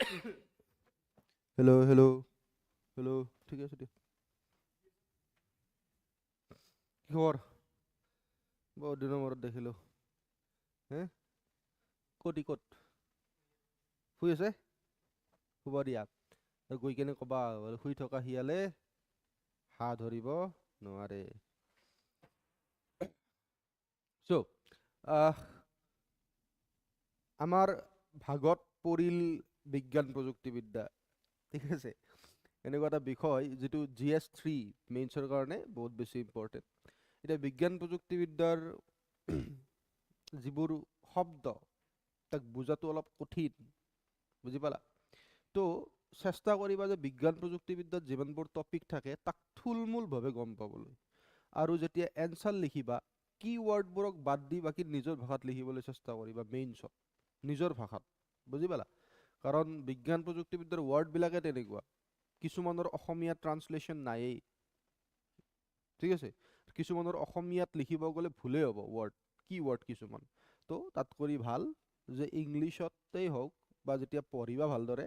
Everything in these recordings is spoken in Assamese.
হেল্ল' হেল্ল' হেল্ল' ঠিক আছে দিয়া। কি খবৰ? বহুত দিনৰ মূৰত দেখিলোঁ। হে ক'ত শুই আছে? শুব দিয়া। গৈ কেনে ক'বা শুই থকা শিয়ালে হাঁহ ধৰিব নোৱাৰে। চ' আমাৰ ভাগত পৰিল বিজ্ঞান প্ৰযুক্তিবিদ্যা। ঠিক আছে, এনেকুৱা এটা বিষয় যিটো GS3 মেইনছৰ কাৰণে বহুত বেছি ইম্পৰ্টেণ্ট। এতিয়া বিজ্ঞান প্ৰযুক্তিবিদ্যাৰ যিবোৰ শব্দ তাক বুজাটো অলপ কঠিন, বুজি পালা? তো চেষ্টা কৰিবা যে বিজ্ঞান প্ৰযুক্তিবিদ্যাত যিমানবোৰ টপিক থাকে তাক থুলমূলভাৱে গম পাবলৈ। আৰু যেতিয়া এনচাৰ লিখিবা কি ৱৰ্ডবোৰক বাদ দি বাকী নিজৰ ভাষাত লিখিবলৈ চেষ্টা কৰিবা মেইনছত, নিজৰ ভাষাত, বুজি পালা? কাৰণ বিজ্ঞান প্ৰযুক্তিবিদ্যাৰ ৱৰ্ডবিলাকে তেনেকুৱা, কিছুমানৰ অসমীয়া ট্ৰান্সলেশ্যন নায়েই। ঠিক আছে, কিছুমানৰ অসমীয়াত লিখিব গ'লে ভুলেই হ'ব ৱৰ্ড, কি ৱৰ্ড কিছুমান। তো তাত কৰি ভাল যে ইংলিছতেই হওক বা যেতিয়া পঢ়িবা ভালদৰে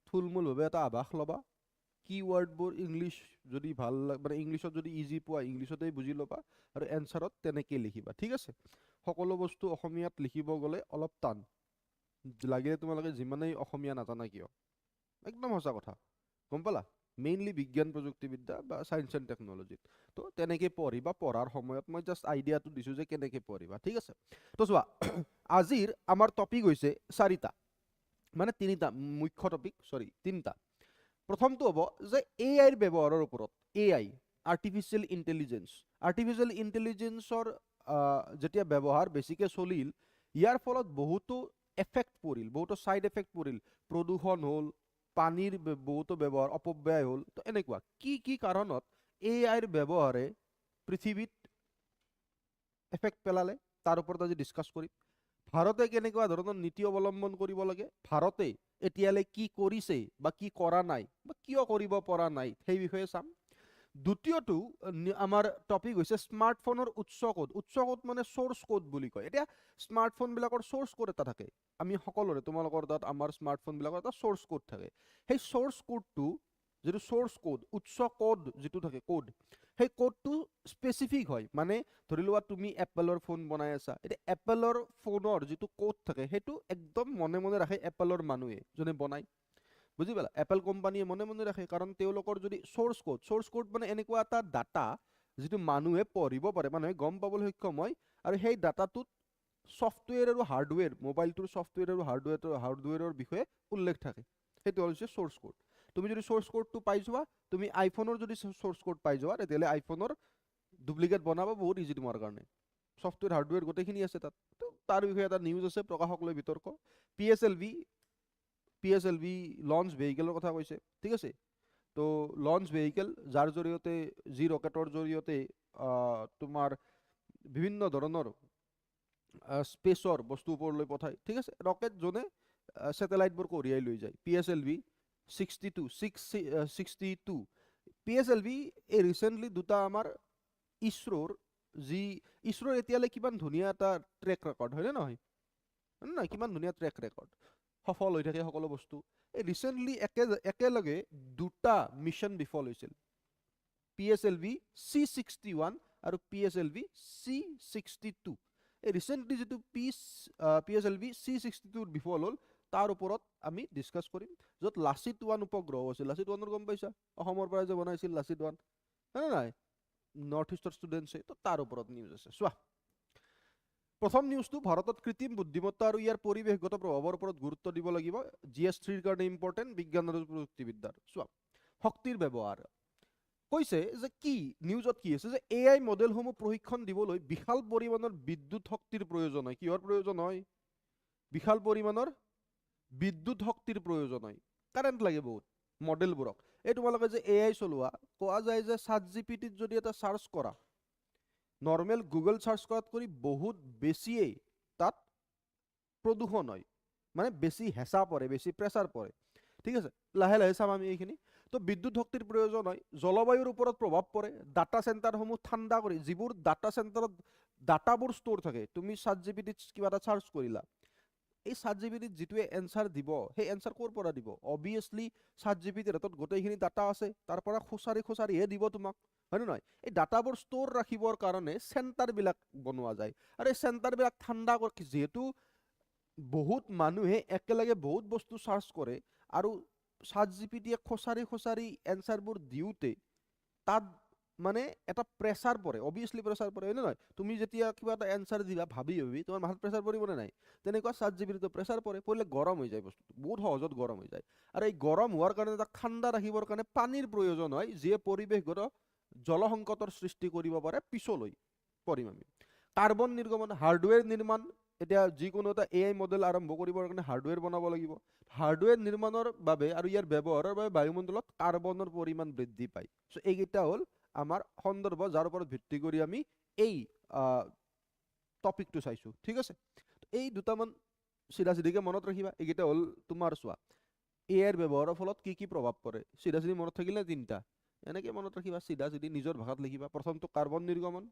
থুলমূলভাৱে এটা আভাস ল'বা। কি ৱৰ্ডবোৰ ইংলিছ যদি ভাল মানে ইংলিছত যদি ইজি পোৱা ইংলিছতেই বুজি ল'বা, আৰু এনচাৰত তেনেকেই লিখিবা। ঠিক আছে, সকলো বস্তু অসমীয়াত লিখিব গ'লে অলপ টান, লাগিলে তোমালোকে যিমানেই অসমীয়া নাজানা কিয়। একদম সঁচা কথা, গম পালা? মেইনলি বিজ্ঞান প্ৰযুক্তিবিদ্যা বা ছায়েন্স এণ্ড টেকন'লজিত। তো তেনেকৈ পঢ়িবা, পঢ়াৰ সময়ত মই জাষ্ট আইডিয়াটো দিছোঁ যে কেনেকৈ পঢ়িবা। ঠিক আছে, তো চোৱা আজিৰ আমাৰ টপিক হৈছে চাৰিটা, মানে তিনিটা মুখ্য টপিক, তিনিটা। প্ৰথমটো হ'ব যে AI ব্যৱহাৰৰ ওপৰত। AI আৰ্টিফিচিয়েল ইণ্টেলিজেঞ্চ, আৰ্টিফিচিয়েল ইণ্টেলিজেঞ্চৰ যেতিয়া ব্যৱহাৰ বেছিকৈ চলিল, ইয়াৰ ফলত বহুতো এফেক্ট পৰিল, বহুতো ছাইড এফেক্ট পৰিল। প্ৰদূষণ হ'ল, পানীৰ বহুতো ব্যৱহাৰ অপব্যয় হ'ল। তো এনেকুৱা কি কি কাৰণত AIৰ ব্যৱহাৰে পৃথিৱীত এফেক্ট পেলালে তাৰ ওপৰত আজি ডিছকাছ কৰিম। ভাৰতে কেনেকুৱা ধৰণৰ নীতি অৱলম্বন কৰিব লাগে, ভাৰতে এতিয়ালৈ কি কৰিছে বা কি কৰা নাই বা কিয় কৰিব পৰা নাই সেই বিষয়ে চাম। দ্বিতীয়টো আমাৰ টপিক হৈছে স্মাৰ্টফোনৰ উৎস কোড। উৎস কোড মানে চ'ৰ্চ কোড বুলি কয়। এতিয়া স্মাৰ্টফোনবিলাকৰ চ'ৰ্চ কোড এটা থাকে, আমি সকলোৰে, তোমালোকৰ তাত আমাৰ স্মাৰ্টফোনবিলাকৰ এটা চ'ৰ্চ কোড থাকে। সেই চ'ৰ্চ কোডটো, যিটো চ'ৰ্চ কোড, উৎস কোড যিটো থাকে কোড, সেই কোডটো স্পেচিফিক হয়। মানে ধৰি লোৱা তুমি এপেলৰ ফোন বনাই আছা, এতিয়া এপেলৰ ফোনৰ যিটো কোড থাকে সেইটো একদম মনে মনে ৰাখে এপেলৰ মানুহে যোনে বনায়, বুজি পালা? এপেল কোম্পানীয়ে মনে মনে ৰাখে, কাৰণ তেওঁলোকৰ যদি চ'ৰ্চ কোড মানে এনেকুৱা এটা ডাটা যিটো মানুহে পঢ়িব পাৰে, মানুহে গম পাবলৈ সক্ষম হয়, আৰু সেই ডাটাটোত ছফ্টৱেৰ আৰু হাৰ্ডৱেৰ, মোবাইলটোৰ ছফ্টৱেৰ আৰু হাৰ্ডৱেৰৰ বিষয়ে উল্লেখ থাকে। সেইটো হৈছে চ'ৰ্চ কোড। তুমি যদি চ'ৰ্চ কোডটো পাই যোৱা, তুমি আইফোনৰ যদি চ'ৰ্চ কোড পাই যোৱা, তেতিয়াহ'লে আইফোনৰ ডুপ্লিকেট বনাব বহুত ইজি তোমাৰ কাৰণে। ছফ্টৱেৰ হাৰ্ডৱেৰ গোটেইখিনি আছে তাত। তো তাৰ বিষয়ে এটা নিউজ আছে, প্ৰকাশক লৈ বিতৰ্ক। P S L V launch ভেহিকেলৰ কথা কৈছে। ঠিক আছে, তো লঞ্চ ভেহিকেল যাৰ জৰিয়তে, যি ৰকেটৰ জৰিয়তে তোমাৰ বিভিন্ন ধৰণৰ স্পেচৰ বস্তু ওপৰলৈ পঠায়। ঠিক আছে, ৰকেট যোনে ছেটেলাইটবোৰ কঢ়িয়াই লৈ যায়। PSLV-62 PSLV এই ৰিচেণ্টলি দুটা আমাৰ ইছৰোৰ, যি ইছৰোৰ এতিয়ালৈ কিমান ধুনীয়া এটা ট্ৰেক ৰেকৰ্ড, হয়নে নহয়? নহয়, কিমান ধুনীয়া ট্ৰেক ৰেকৰ্ড, সফল হৈ থাকে সকলো বস্তু। এই ৰিচেণ্টলি একেলগে দুটা মিছন বিফল হৈছিল, PSLV-C61 আৰু PSLV-C62। এই ৰিচেণ্টলি যিটো PSLV-C62 বিফল হ'ল, তাৰ ওপৰত আমি ডিছকাছ কৰিম। য'ত লাচিত 1 উপগ্ৰহ আছিল, লাচিত 1 গম পাইছা, অসমৰ পৰা যে বনাইছিল লাচিত 1, হয়নে নাই? নৰ্থ ইষ্টৰ ষ্টুডেণ্টছে, তো তাৰ ওপৰত নিউজ আছে। চোৱা, প্ৰথম নিউজটো, ভাৰতত কৃত্ৰিম বুদ্ধিমত্তা আৰু ইয়াৰ পৰিৱেশগত প্ৰভাৱৰ ওপৰত গুৰুত্ব দিব লাগিব। GS3ৰ কাৰণে ইম্পৰ্টেণ্ট, বিজ্ঞান আৰু প্ৰযুক্তিবিদ্যাৰ। চোৱা, শক্তিৰ ব্যৱহাৰ কৈছে যে কি, নিউজত কি আছে যে AI মডেলসমূহ প্ৰশিক্ষণ দিবলৈ বিশাল পৰিমাণৰ বিদ্যুৎ শক্তিৰ প্ৰয়োজন হয়। কিহৰ প্ৰয়োজন হয়? বিশাল পৰিমাণৰ বিদ্যুৎ শক্তিৰ প্ৰয়োজন হয়, কাৰেণ্ট লাগে বহুত মডেলবোৰক। এই তোমালোকে যে AI চলোৱা, কোৱা যায় যে ChatGPT-ত যদি এটা চাৰ্চ কৰা, নৰ্মেল গুগল চাৰ্চ কৰাত কৰি বহুত বেছিয়েই তাত প্ৰদূষণ হয়, মানে বেছি হেঁচা পৰে, বেছি প্ৰেছাৰ পৰে। ঠিক আছে, লাহে লাহে চাম আমি এইখিনি। তো বিদ্যুৎ শক্তিৰ প্ৰয়োজন হয়, জলবায়ুৰ ওপৰত প্ৰভাৱ পৰে, ডাটা চেণ্টাৰসমূহ ঠাণ্ডা কৰি, যিবোৰ ডাটা চেণ্টাৰত ডাটাবোৰ ষ্ট'ৰ থাকে, তুমি ChatGPT-ত কিবা এটা চাৰ্চ কৰিলা, এই ChatGPT যিটোৱে এনচাৰ দিব সেই এনচাৰ ক'ৰ পৰা দিব? অবভিয়াছলি ChatGPT ৰ হাতত গোটেইখিনি ডাটা আছে, তাৰ পৰা খুচাৰিহে দিব তোমাক, হয়নে নহয়? এই ডাটাবোৰ ষ্ট'ৰ ৰাখিবৰ কাৰণে চেণ্টাৰবিলাক বনোৱা যায়, আৰু এই চেণ্টাৰবিলাক ঠাণ্ডা কৰি, যিহেতু বহুত মানুহে একেলগে বহুত বস্তু চাৰ্চ কৰে, আৰু ChatGPT খুচাৰি এনচাৰবোৰ দিওঁতে তাত মানে এটা প্ৰেছাৰ পৰে, অবভিয়াছলি প্ৰেছাৰ পৰে, হয় নে নহয়? তুমি যেতিয়া কিবা এটা এনচাৰ দিবা ভাবি তোমাৰ মাথাত প্ৰেছাৰ পৰিব নে নাই? তেনেকুৱা ChatGPT প্ৰেছাৰ পৰিলে গৰম হৈ যায় বস্তুটো, বহুত সহজত গৰম হৈ যায়। আৰু এই গৰম হোৱাৰ কাৰণে তাক ঠাণ্ডা ৰাখিবৰ কাৰণে পানীৰ প্ৰয়োজন হয়, যিয়ে পৰিৱেশগত জলসংকটৰ সৃষ্টি কৰিব পাৰে পিছলৈ পৰিম আমি। কাৰ্বন নিৰ্গমন, হাৰ্ডৱেৰ নিৰ্মাণ, এতিয়া যিকোনো এটা AI মডেল আৰম্ভ কৰিবৰ কাৰণে হাৰ্ডৱেৰ বনাব লাগিব। হাৰ্ডৱেৰ নিৰ্মাণৰ বাবে আৰু ইয়াৰ ব্যৱহাৰৰ বাবে বায়ুমণ্ডলত কাৰ্বনৰ পৰিমাণ বৃদ্ধি পায়। চ' এইকেইটা হ'ল আমাৰ সন্দৰ্ভ, যাৰ ওপৰত ভিত্তি কৰি আমি এই টপিকটো চাইছোঁ, ঠিক আছে? এই দুটামান চিধাকে মনত ৰাখিবা। এইকেইটা হ'ল তোমাৰ চোৱা AI ব্যৱহাৰৰ ফলত কি প্ৰভাৱ পৰে, চিধা মনত থাকিলে তিনিটা, এনেকৈ মনত ৰাখিবা, চিধা নিজৰ ভাষাত লিখিবা। প্ৰথমটো কাৰ্বন নিৰ্গমন,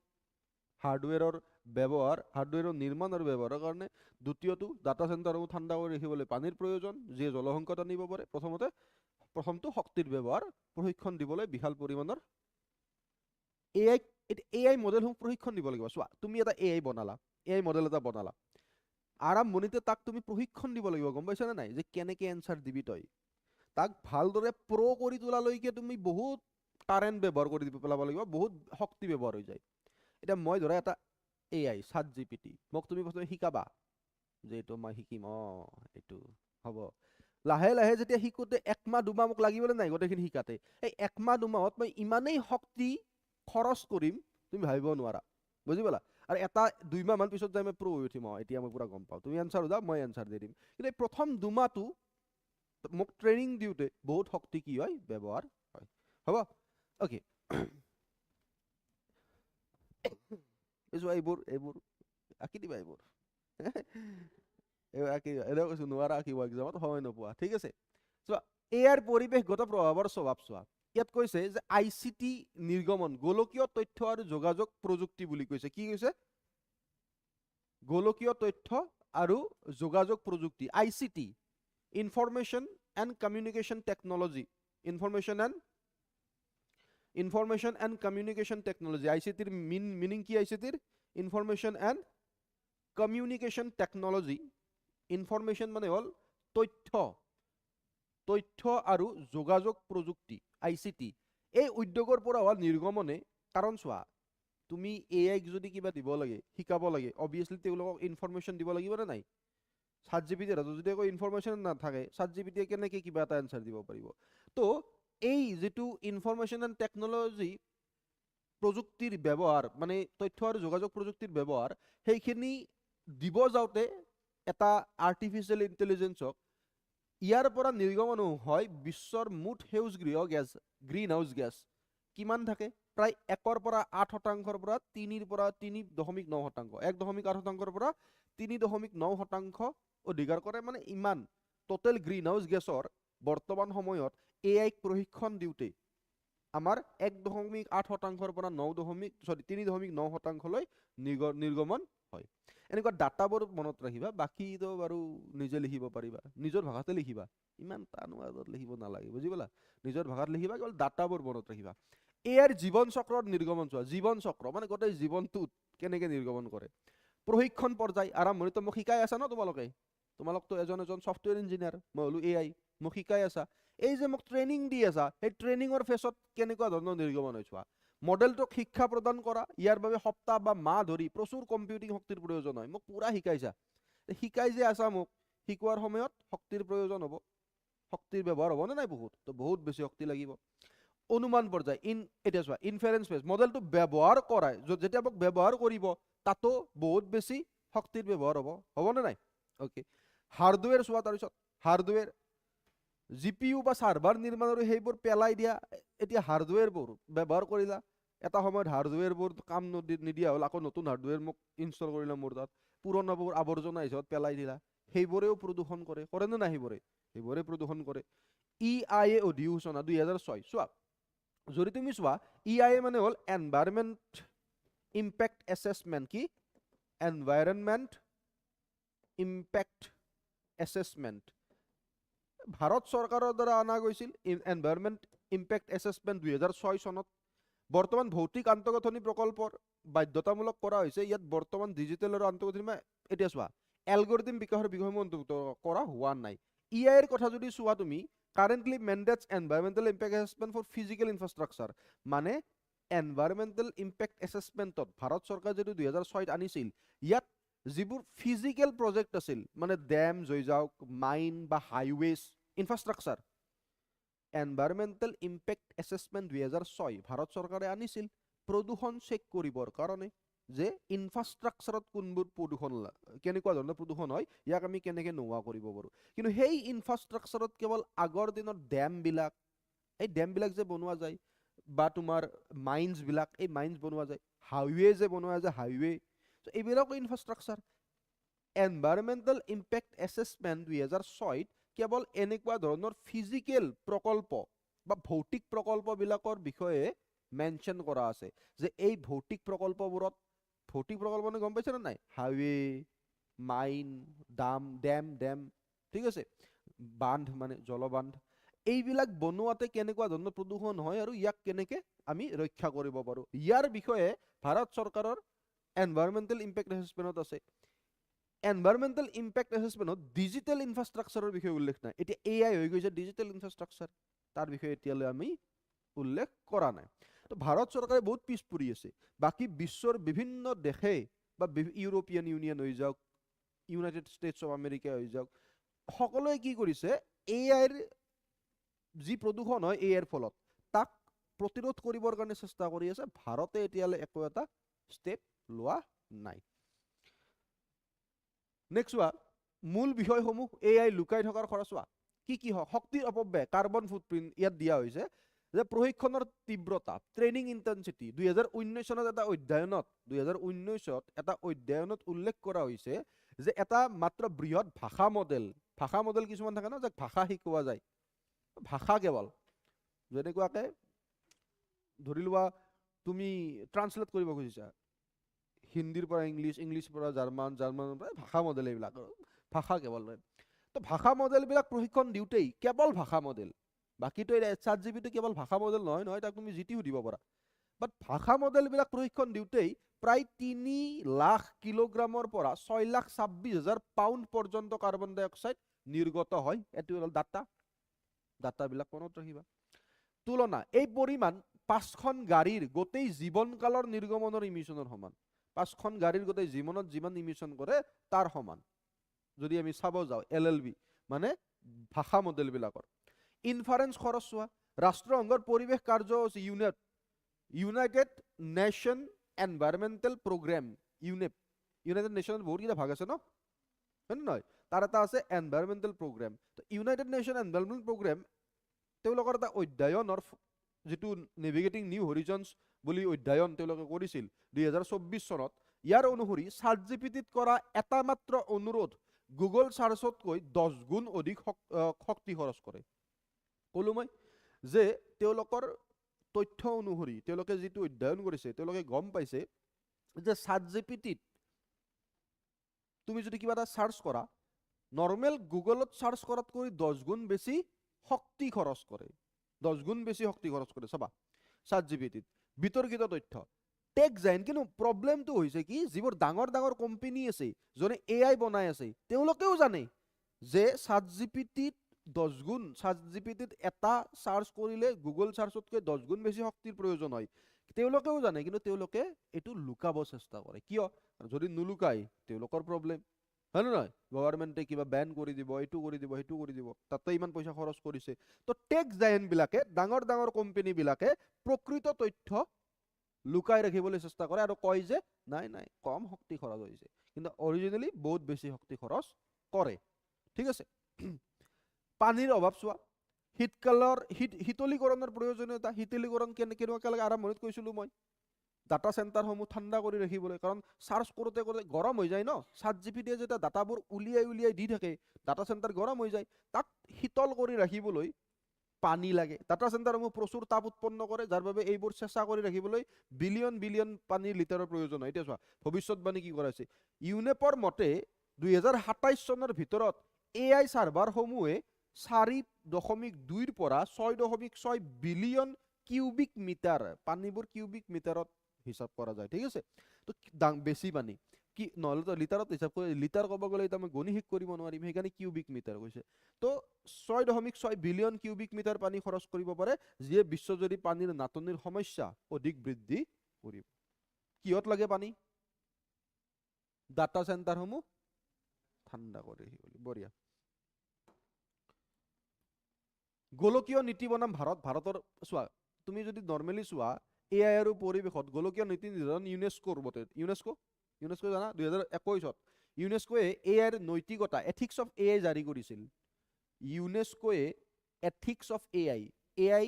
হাৰ্ডৱেৰৰ ব্যৱহাৰ, হাৰ্ডৱেৰৰ নিৰ্মাণ আৰু ব্যৱহাৰৰ কাৰণে। দ্বিতীয়টো ডাটা চেণ্টাৰসমূহ ঠাণ্ডা কৰি ৰাখিবলৈ পানীৰ প্ৰয়োজন, যিয়ে জলসংকট আনিব পাৰে। প্ৰথমটো শক্তিৰ ব্যৱহাৰ, প্ৰশিক্ষণ দিবলৈ বিশাল পৰিমাণৰ AI মডেলসমূহ প্ৰশিক্ষণ দিব লাগিব। চোৱা, তুমি এটা AI মডেল এটা বনালা, আৰম্ভণিতে তাক তুমি প্ৰশিক্ষণ দিব লাগিব, গম পাইছানে নাই, যে কেনেকে এনচাৰ দিবি তই। তাক ভালদৰে কৰি তোলালৈকে তুমি বহুত কাৰেণ্ট ব্যৱহাৰ কৰি পেলাব লাগিব, বহুত শক্তি ব্যৱহাৰ হৈ যায়। এতিয়া মই ধৰা এটা AI ChatGPT, মোক তুমি প্ৰথমে শিকাবা যে এইটো মই শিকিম, এইটো হ'ব। লাহে লাহে যেতিয়া শিকোঁতে 1 মাহ 2 মাহ মোক লাগিবলৈ নাই গোটেইখিনি শিকাতে। এই 1 মাহ 2 মাহত মই ইমানেই শক্তি খৰচ কৰিম তুমি ভাবিব নোৱাৰা, বুজি পালা? আৰু এটা 2 মাহ মান পিছত যাই মই প্ৰ হৈ উঠিম, এতিয়া মই পুৰা গম পাওঁ, তুমি এনচাৰ সোধা মই এনচাৰ দি দিম। কিন্তু এই প্ৰথম 2 মাহটো মোক ট্ৰেইনিং দিওঁতে বহুত শক্তি কি হয় ব্যৱহাৰ হয়, হ'ব? অ'কে। এইবোৰ আঁকি দিবা, এইবোৰ এনেও কৈছো নোৱাৰা আঁকিব এক্সামত, সময় নোপোৱা, ঠিক আছে? চোৱা, এয়াৰ পৰিৱেশগত প্ৰভাৱৰ স্বভাৱ চোৱা। ইয়াত কৈছে যে ICT নিৰ্গমন, গোলকীয় তথ্য আৰু যোগাযোগ প্ৰযুক্তি বুলি কৈছে। কি কৈছে? গোলকীয় তথ্য আৰু যোগাযোগ প্ৰযুক্তি, ICT, information and communication technology, information and communication technology. ICTৰ মিনিং কি? ICTৰ information and communication technology. Information মানে হ'ল তথ্য আৰু যোগাযোগ প্ৰযুক্তি, ICT। এই উদ্যোগৰ পৰা হোৱা নিৰ্গমনে, কাৰণ চোৱা, তুমি AIক যদি কিবা দিব লাগে, শিকাব লাগে, অবভিয়াছলি তেওঁলোকক ইনফৰমেশ্যন দিব লাগিব নে নাই? ChatGPT যদি একো ইনফৰমেশ্যন নাথাকে, ChatGPT কেনেকৈ কিবা এটা এনচাৰ দিব পাৰিব? তো এই যিটো ইনফৰমেশ্যন এণ্ড টেকনলজি প্ৰযুক্তিৰ ব্যৱহাৰ, মানে তথ্য আৰু যোগাযোগ প্ৰযুক্তিৰ ব্যৱহাৰ, সেইখিনি দিব যাওঁতে এটা আৰ্টিফিচিয়েল ইণ্টেলিজেঞ্চক ইয়াৰ পৰা নিৰ্গমন হয় বিশ্বৰ মুঠ সেউজগৃহ গেছ, গ্ৰীণ হাউচ গেছ কিমান থাকে? প্ৰায় 1 পৰা 8% পৰা 3 পৰা 3.9%, 1.8% পৰা 3.9% অধিকাৰ কৰে। মানে ইমান টোটেল গ্ৰীণ হাউচ গেছৰ বৰ্তমান সময়ত AIক প্ৰশিক্ষণ দিওঁতে আমাৰ 1.8% পৰা 3.9%লৈ নিৰ্গমন হয়। এনেকুৱা ডাটাবোৰ মনত ৰাখিবা, বাকীতো বাৰু নিজে লিখিব পাৰিবা, নিজৰ ভাষাতে লিখিবা, ইমান টান ৱাৰ্ডত লিখিব নালাগে, বুজি পালা? নিজৰ ভাষাত লিখিবা, কেৱল ডাটাবোৰ মনত ৰাখিবা। এয়াৰ জীৱন চক্ৰৰ নিৰ্গমন চোৱা, জীৱন চক্ৰ মানে গোটেই জীৱনটোত কেনেকৈ নিৰ্গমন কৰে। প্ৰশিক্ষণ পৰ্যায়, আৰম্ভণিতে মোক শিকাই আছা ন, তোমালোকতো এজন ছফ্টৱেৰ ইঞ্জিনিয়াৰ, মই হ'লো AI, মোক শিকাই আছা। এই যে মোক ট্ৰেইনিং দি আছা, সেই ট্ৰেইনিঙৰ ফেচত কেনেকুৱা ধৰণৰ নিৰ্গমন হৈ চোৱা। মডেলটোক শিক্ষা প্ৰদান কৰা, ইয়াৰ বাবে সপ্তাহ বা মাহ ধৰি প্ৰচুৰ কম্পিউটিং শক্তিৰ প্ৰয়োজন হয়। মোক পুৰা শিকাইছা, শিকাই যে আছা মোক, শিকোৱাৰ সময়ত শক্তিৰ প্ৰয়োজন হ'ব, শক্তিৰ ব্যৱহাৰ হ'ব নে নাই? বহুত বেছি শক্তি লাগিব। অনুমান পৰ্যায়, এতিয়া চোৱা, ইনফাৰেঞ্চ ফেজ, মডেলটো ব্যৱহাৰ কৰাই, যেতিয়া মোক ব্যৱহাৰ কৰিব তাতো বহুত বেছি শক্তিৰ ব্যৱহাৰ হ'বনে নাই? অ'কে। হাৰ্ডৱেৰ চোৱা, তাৰপিছত হাৰ্ডৱেৰ, GPU বা চাৰ্ভাৰ নিৰ্মাণ আৰু সেইবোৰ পেলাই দিয়া। এতিয়া হাৰ্ডৱেৰবোৰ ব্যৱহাৰ কৰিলা, এটা সময়ত হাৰ্ডৱেৰবোৰ কাম নিদিয়া হ'ল, আকৌ নতুন হাৰ্ডৱেৰ মোক ইনষ্টল কৰিলা মোৰ তাত, পুৰণাবোৰ আৱৰ্জনা হিচাপত পেলাই দিলা, সেইবোৰেও প্ৰদূষণ কৰে নে নাই? সেইবোৰে প্ৰদূষণ কৰে। EIA অধিসূচনা 2006, চোৱা, যদি তুমি চোৱা, EIA মানে হ'ল এনভাইৰনমেণ্ট ইম্পেক্ট এছেছমেণ্ট। কি? এনভাইৰনমেণ্ট ইম্পেক্ট এছেছমেণ্ট ভাৰত চৰকাৰৰ দ্বাৰা অনা গৈছিল এনভাইৰনমেণ্ট ইম্পেক্ট এছেছমেণ্ট 2006 চনত বৰ্তমান ভৌতিক আন্তঃগাঁথনি প্ৰকল্পৰ বাধ্যতামূলক কৰা হৈছে ইয়াত বৰ্তমান ডিজিটেল আৰু আন্তঃগাঁথনি এতিয়া চোৱা এলগৰিথম বিকাশৰ বিষয়সমূহ অন্তৰ্ভুক্ত কৰা হোৱা নাই ইআইৰ কথা যদি চোৱা তুমি currently mandates environmental impact assessment for physical infrastructure মানে এনভাইৰনমেণ্টেল ইম্পেক্ট এছেছমেণ্টত ভাৰত চৰকাৰে যদি 2006ত আনিছিল ইয়াত যিবোৰ ফিজিকেল প্ৰজেক্ট আছিল মানে ডেম হৈ যাওক মাইন বা highways infrastructure environmental impact assessment 2006 Bharat চৰকাৰে আনিছিল প্ৰদূষণ চেক কৰিবৰ কাৰণে যে ইনফ্ৰাষ্ট্ৰাকচাৰত কোনবোৰ প্ৰদূষণ কেনেকুৱা ধৰণৰ প্ৰদূষণ হয় ইয়াক আমি কেনেকৈ নোহোৱা কৰিব পাৰোঁ কিন্তু সেই ইনফ্ৰাষ্ট্ৰাকচাৰত কেৱল আগৰ দিনত ডেমবিলাক এই ডেমবিলাক যে বনোৱা যায় বা তোমাৰ মাইন্সবিলাক এই মাইন্স বনোৱা যায় হাইৱে যে বনোৱা যায় হাইৱে এইবিলাকো ইনফ্ৰাষ্ট্ৰাকচাৰ এনভাইৰনমেণ্টেল ইম্পেক্ট এছেছমেণ্ট 2006 কেৱল এনেকুৱা ধৰণৰ ফিজিকেল প্ৰকল্প বা ভৌতিক প্ৰকল্পবিলাকৰ বিষয়ে মেনশ্যন কৰা আছে যে এই ভৌতিক প্ৰকল্পবোৰত ভৌতিক প্ৰকল্প মানে গম পাইছে নে নাই হাইৱে মাইন ডেম ঠিক আছে বান্ধ মানে জলবান্ধ এইবিলাক বনোৱাতে কেনেকুৱা ধৰণৰ প্ৰদূষণ হয় আৰু ইয়াক কেনেকৈ আমি ৰক্ষা কৰিব পাৰোঁ ইয়াৰ বিষয়ে ভাৰত চৰকাৰৰ এনভাইৰনমেণ্টেল ইম্পেক্ট এছেছমেণ্টত আছে এনভাইৰনমেণ্টেল ইম্পেক্ট এছেছমেণ্টত ডিজিটেল ইনফ্ৰাষ্ট্ৰাকচাৰৰ বিষয়ে উল্লেখ নাই এতিয়া এআই হৈ গৈছে ডিজিটেল ইনফ্ৰাষ্ট্ৰাকচাৰ তাৰ বিষয়ে এতিয়ালৈ আমি উল্লেখ কৰা নাই তো ভাৰত চৰকাৰে বহুত পিছ পৰি আছে বাকী বিশ্বৰ বিভিন্ন দেশে বা ইউৰোপিয়ান ইউনিয়ন হৈ যাওক ইউনাইটেড ষ্টেটছ অফ আমেৰিকা হৈ যাওক সকলোৱে কি কৰিছে এআইৰ যি প্ৰদূষণ হয় এআইৰ ফলত তাক প্ৰতিৰোধ কৰিবৰ কাৰণে চেষ্টা কৰি আছে ভাৰতে এতিয়ালৈ একো এটা ষ্টেপ লোৱা নাই নেক্সট চোৱা মূল বিষয়সমূহ এআই লুকাই থকাৰ খৰচ চোৱা কি শক্তিৰ অপব্যয় কাৰ্বন ফুটপ্ৰিণ্ট ইয়াত দিয়া হৈছে যে প্ৰশিক্ষণৰ তীব্ৰতা ট্ৰেইনিং ইণ্টেনচিটি 2019 চনত এটা অধ্যয়নত উল্লেখ কৰা হৈছে যে এটা মাত্ৰ বৃহৎ ভাষা মডেল কিছুমান থাকে ন যাক ভাষা শিকোৱা যায় ভাষা কেৱল যেনেকুৱাকৈ ধৰি লোৱা তুমি ট্ৰান্সলেট কৰিব খুজিছা হিন্দীৰ পৰা ইংলিছৰ পৰা জাৰ্মানৰ পৰা ভাষা মডেল এইবিলাক ভাষা কেৱল তো ভাষা মডেলবিলাক প্ৰশিক্ষণ দিওঁতেই কেৱল ভাষা মডেল বাকীটো ChatGPT কেৱল ভাষা মডেল নহয় তাক তুমি জিটি সুধিব পাৰা বাট ভাষা মডেলবিলাক প্ৰশিক্ষণ দিওঁতেই প্ৰায় 3 লাখ কিলোগ্ৰামৰ পৰা 6,26,000 পাউণ্ড পৰ্যন্ত কাৰ্বন ডাই অক্সাইড নিৰ্গত হয় এইটো হ'ল ডাটাবিলাক মনত ৰাখিবা তুলনা এই পৰিমাণ 5খন গাড়ীৰ গোটেই জীৱনকালৰ নিৰ্গমনৰ ইমিশ্যনৰ সমান 5খন গাড়ীৰ গোটেই জীৱনত যিমান ইমিশ্যন কৰে তাৰ সমান যদি আমি চাব যাওঁ LLB মানে ভাষা মডেলবিলাকৰ ইনফাৰেন্স খৰচ চোৱা ৰাষ্ট্ৰসংঘৰ পৰিৱেশ কাৰ্যসূচী united nation environmental programme united নেশ্যনৰ বহুতকেইটা ভাগ আছে ন হয়নে নহয় তাৰ এটা আছে environmental programme united nation environmental programme তেওঁলোকৰ এটা অধ্যয়নৰ যিটো নেভিগেটিং নিউ হৰিজনছ বুলি অধ্যয়ন তেওঁলোকে কৰিছিল 2024 চনত ইয়াৰ অনুসৰি ChatGPTত কৰা এটা মাত্ৰ অনুৰোধ গুগল চাৰ্চতকৈ 10 গুণ অধিক শক্তি খৰচ কৰে ক'লো মই যে তেওঁলোকৰ তথ্য অনুসৰি তেওঁলোকে যিটো অধ্যয়ন কৰিছে তেওঁলোকে গম পাইছে যে ChatGPTত তুমি যদি কিবা এটা চাৰ্চ কৰা নৰ্মেল গুগলত চাৰ্চ কৰাতকৈ 10 গুণ বেছি শক্তি খৰচ কৰে 10 গুণ বেছি শক্তি খৰচ কৰে চাবা ChatGPTত বিতৰ্কিত তথ্য টেক জাইন কিন্তু প্ৰব্লেমটো হৈছে কি যিবোৰ ডাঙৰ কোম্পানী আছে যোনে AI বনাই আছে তেওঁলোকেও জানে যে ChatGPTত 10 গুণ ChatGPTত এটা চাৰ্চ কৰিলে গুগল চাৰ্চতকৈ 10 গুণ বেছি শক্তিৰ প্ৰয়োজন হয় তেওঁলোকেও জানে কিন্তু তেওঁলোকে এইটো লুকাব চেষ্টা কৰে কিয় যদি নুলুকায় তেওঁলোকৰ প্ৰব্লেম হয় নে নহয় গভৰ্ণমেণ্টে কিবা বেন কৰি দিব এইটো কৰি দিব সেইটো কৰি দিব তাতে ইমান পইচা খৰচ কৰিছে তো টেক জায়েণ্টবিলাকে ডাঙৰ কোম্পানীবিলাকে প্ৰকৃত তথ্য লুকাই ৰাখিবলৈ চেষ্টা কৰে আৰু কয় যে নাই কম শক্তি খৰচ হৈছে কিন্তু অৰিজিনেলি বহুত বেছি শক্তি খৰচ কৰে ঠিক আছে পানীৰ অভাৱ চোৱা শীতকালৰ শীতলীকৰণৰ প্ৰয়োজনীয়তা শীতলীকৰণ কেনেকৈ আৰম্ভণিত কৈছিলোঁ মই ডাটা চেণ্টাৰসমূহ ঠাণ্ডা কৰি ৰাখিবলৈ কাৰণ চাৰ্চ কৰোঁতে গৰম হৈ যায় ন ChatGPTয়ে যেতিয়া ডাটাবোৰ উলিয়াই দি থাকে ডাটা চেণ্টাৰ গৰম হৈ যায় তাক শীতল কৰি ৰাখিবলৈ পানী লাগে ডাটা চেণ্টাৰসমূহ প্ৰচুৰ তাপ উৎপন্ন কৰে যাৰ বাবে এইবোৰ চেঁচা কৰি ৰাখিবলৈ বিলিয়ন পানীৰ লিটাৰৰ প্ৰয়োজন হয় এতিয়া চোৱা ভৱিষ্যতবাণী কি কৰাইছে ইউনেপৰ মতে 2027 চনৰ ভিতৰত AI চাৰ্ভাৰসমূহে 4.2ৰ পৰা 6.6 বিলিয়ন কিউবিক মিটাৰ পানীবোৰ কিউবিক মিটাৰত হিচাপ কৰা যায়, ঠিক আছে। তো বেছি পানী কি নহ'লে তো লিটাৰত হিচাপ কৰি লিটাৰ ক'ব গ'লে এতিয়া মই গণি শেষ কৰিব নোৱাৰিম, সেইকাৰণে কিউবিক মিটাৰ কৈছে। তো 6.6 বিলিয়ন কিউবিক মিটাৰ পানী খৰচ কৰিব পাৰে, যিয়ে বিশ্বজুৰি পানীৰ নাটনিৰ সমস্যা অধিক বৃদ্ধি কৰিব। কিহত লাগে পানী? ডাটা চেণ্টাৰসমূহ ঠাণ্ডা কৰি ৰাখিবলৈ। বঢ়িয়া। গোলকীয় নীতি বনাম ভাৰতৰ চোৱা, তুমি যদি নৰ্মেলি চোৱা AI আৰু পৰিৱেশত গোলকীয় নীতি নিৰ্ধাৰণ ইউনেস্কোৰ মতে, ইউনেস্কো জানা 2021ত ইউনেস্কোৱে AIৰ নৈতিকতা এথিক্স অফ AI জাৰি কৰিছিল। ইউনেস্কোৱে এথিক্স অফ AI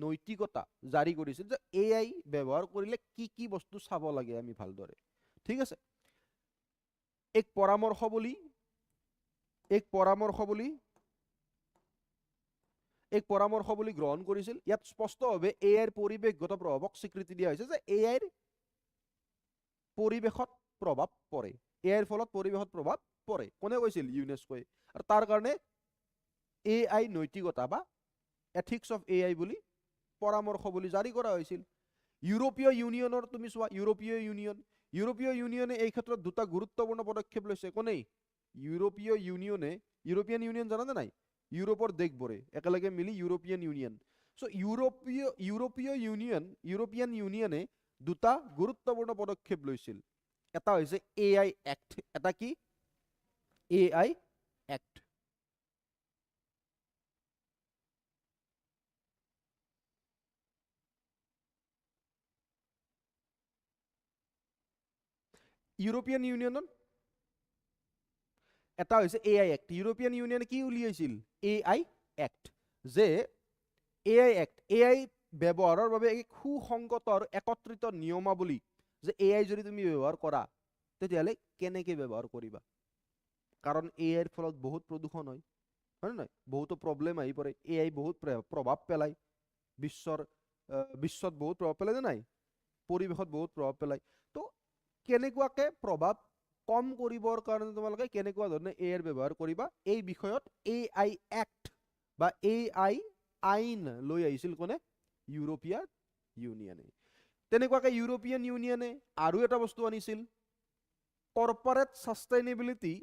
নৈতিকতা জাৰি কৰিছিল যে AI ব্যৱহাৰ কৰিলে কি কি বস্তু চাব লাগে আমি ভালদৰে, ঠিক আছে। এক পৰামৰ্শ বুলি গ্ৰহণ কৰিছিল। ইয়াত স্পষ্টভাৱে AIৰ পৰিৱেশগত প্ৰভাৱক স্বীকৃতি দিয়া হৈছে যে AIৰ পৰিৱেশত প্ৰভাৱ পৰে, AIৰ ফলত পৰিৱেশত প্ৰভাৱ পৰে। কোনে কৈছিল? ইউনেস্কোৱে। আৰু তাৰ কাৰণে AI নৈতিকতা বা এথিক্স অফ AI বুলি পৰামৰ্শ বুলি জাৰি কৰা হৈছিল। ইউৰোপীয় ইউনিয়নৰ তুমি চোৱা, ইউৰোপীয় ইউনিয়নে এই ক্ষেত্ৰত দুটা গুৰুত্বপূৰ্ণ পদক্ষেপ লৈছে। কোনেই? ইউৰোপিয়ান ইউনিয়ন জানানে নাই? ইউৰোপৰ দেশবোৰে একেলগে মিলি ইউৰোপিয়ান ইউনিয়ন। চ' ইউৰোপিয়ান ইউনিয়নে দুটা গুৰুত্বপূৰ্ণ পদক্ষেপ লৈছিল। এটা হৈছে AI এক্ট। এটা কি? AI act. ইউৰোপিয়ান ইউনিয়নৰ এটা হৈছে AI এক্ট। ইউৰোপিয়ান ইউনিয়নে কি উলিয়াইছিল? AI act. যে AI ব্যৱহাৰৰ বাবে এক সুসংগত আৰু একত্ৰিত নিয়মাৱলী, যে AI যদি তুমি ব্যৱহাৰ কৰা তেতিয়াহ'লে কেনেকে ব্যৱহাৰ কৰিবা। কাৰণ AIৰ ফলত বহুত প্ৰদূষণ হয় নে নহয়? বহুতো প্ৰব্লেম আহি পৰে। AI বহুত প্ৰভাৱ পেলায় বিশ্বত বহুত প্ৰভাৱ পেলায় নে নাই? পৰিৱেশত বহুত প্ৰভাৱ পেলায়। তো কেনেকুৱাকে প্ৰভাৱ কম কৰিবৰ কাৰণে তোমালোকে কেনেকুৱা ধৰণে AIৰ ব্যৱহাৰ কৰিবা, এই বিষয়ত AI এক্ট বা AI আইন লৈ আহিছিল কোনে? ইউৰোপীয়ান ইউনিয়নে। তেনেকুৱাকে ইউৰোপিয়ান ইউনিয়নে আৰু এটা বস্তু আনিছিল, corporate sustainability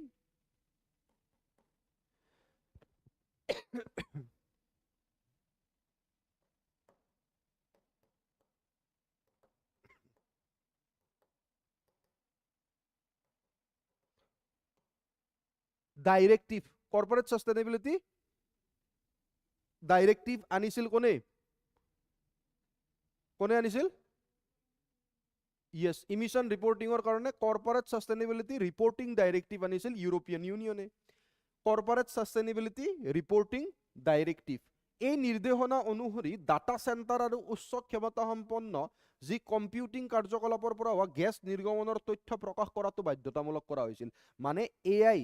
directive. Corporate sustainability directive আনিছিল কোনে? আনিছিল? ইয়েছ, ইমিশন ৰিপৰ্টিঙৰ কাৰণে কৰ্পৰেট সাষ্টেইনেবিলিটি ৰিপৰ্টিং ডাইৰেক্টিভ আনিছিল ইউৰোপিয়ান ইউনিয়নে। Corporate sustainability reporting directive. এই নিৰ্দেশনা অনুসৰি ডাটা চেণ্টাৰ আৰু উচ্চ ক্ষমতা সম্পন্ন যি কম্পিউটিং কাৰ্যকলাপৰ পৰা হোৱা গেছ নিৰ্গমনৰ তথ্য প্ৰকাশ কৰাটো বাধ্যতামূলক কৰা হৈছিল। মানে AI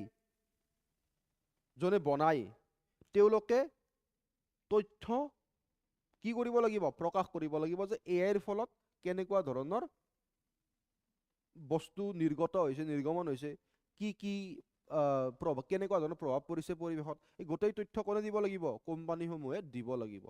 জনে বনাই তেওঁলোকে তথ্য কি কৰিব লাগিব? প্ৰকাশ কৰিব লাগিব যে AIৰ ফলত কেনেকুৱা ধৰণৰ বস্তু নিৰ্গমন হৈছে, কি কি কেনেকুৱা ধৰণৰ প্ৰভাৱ পৰিছে পৰিৱেশত, এই গোটেই তথ্য কোনে দিব লাগিব? কোম্পানীসমূহে দিব লাগিব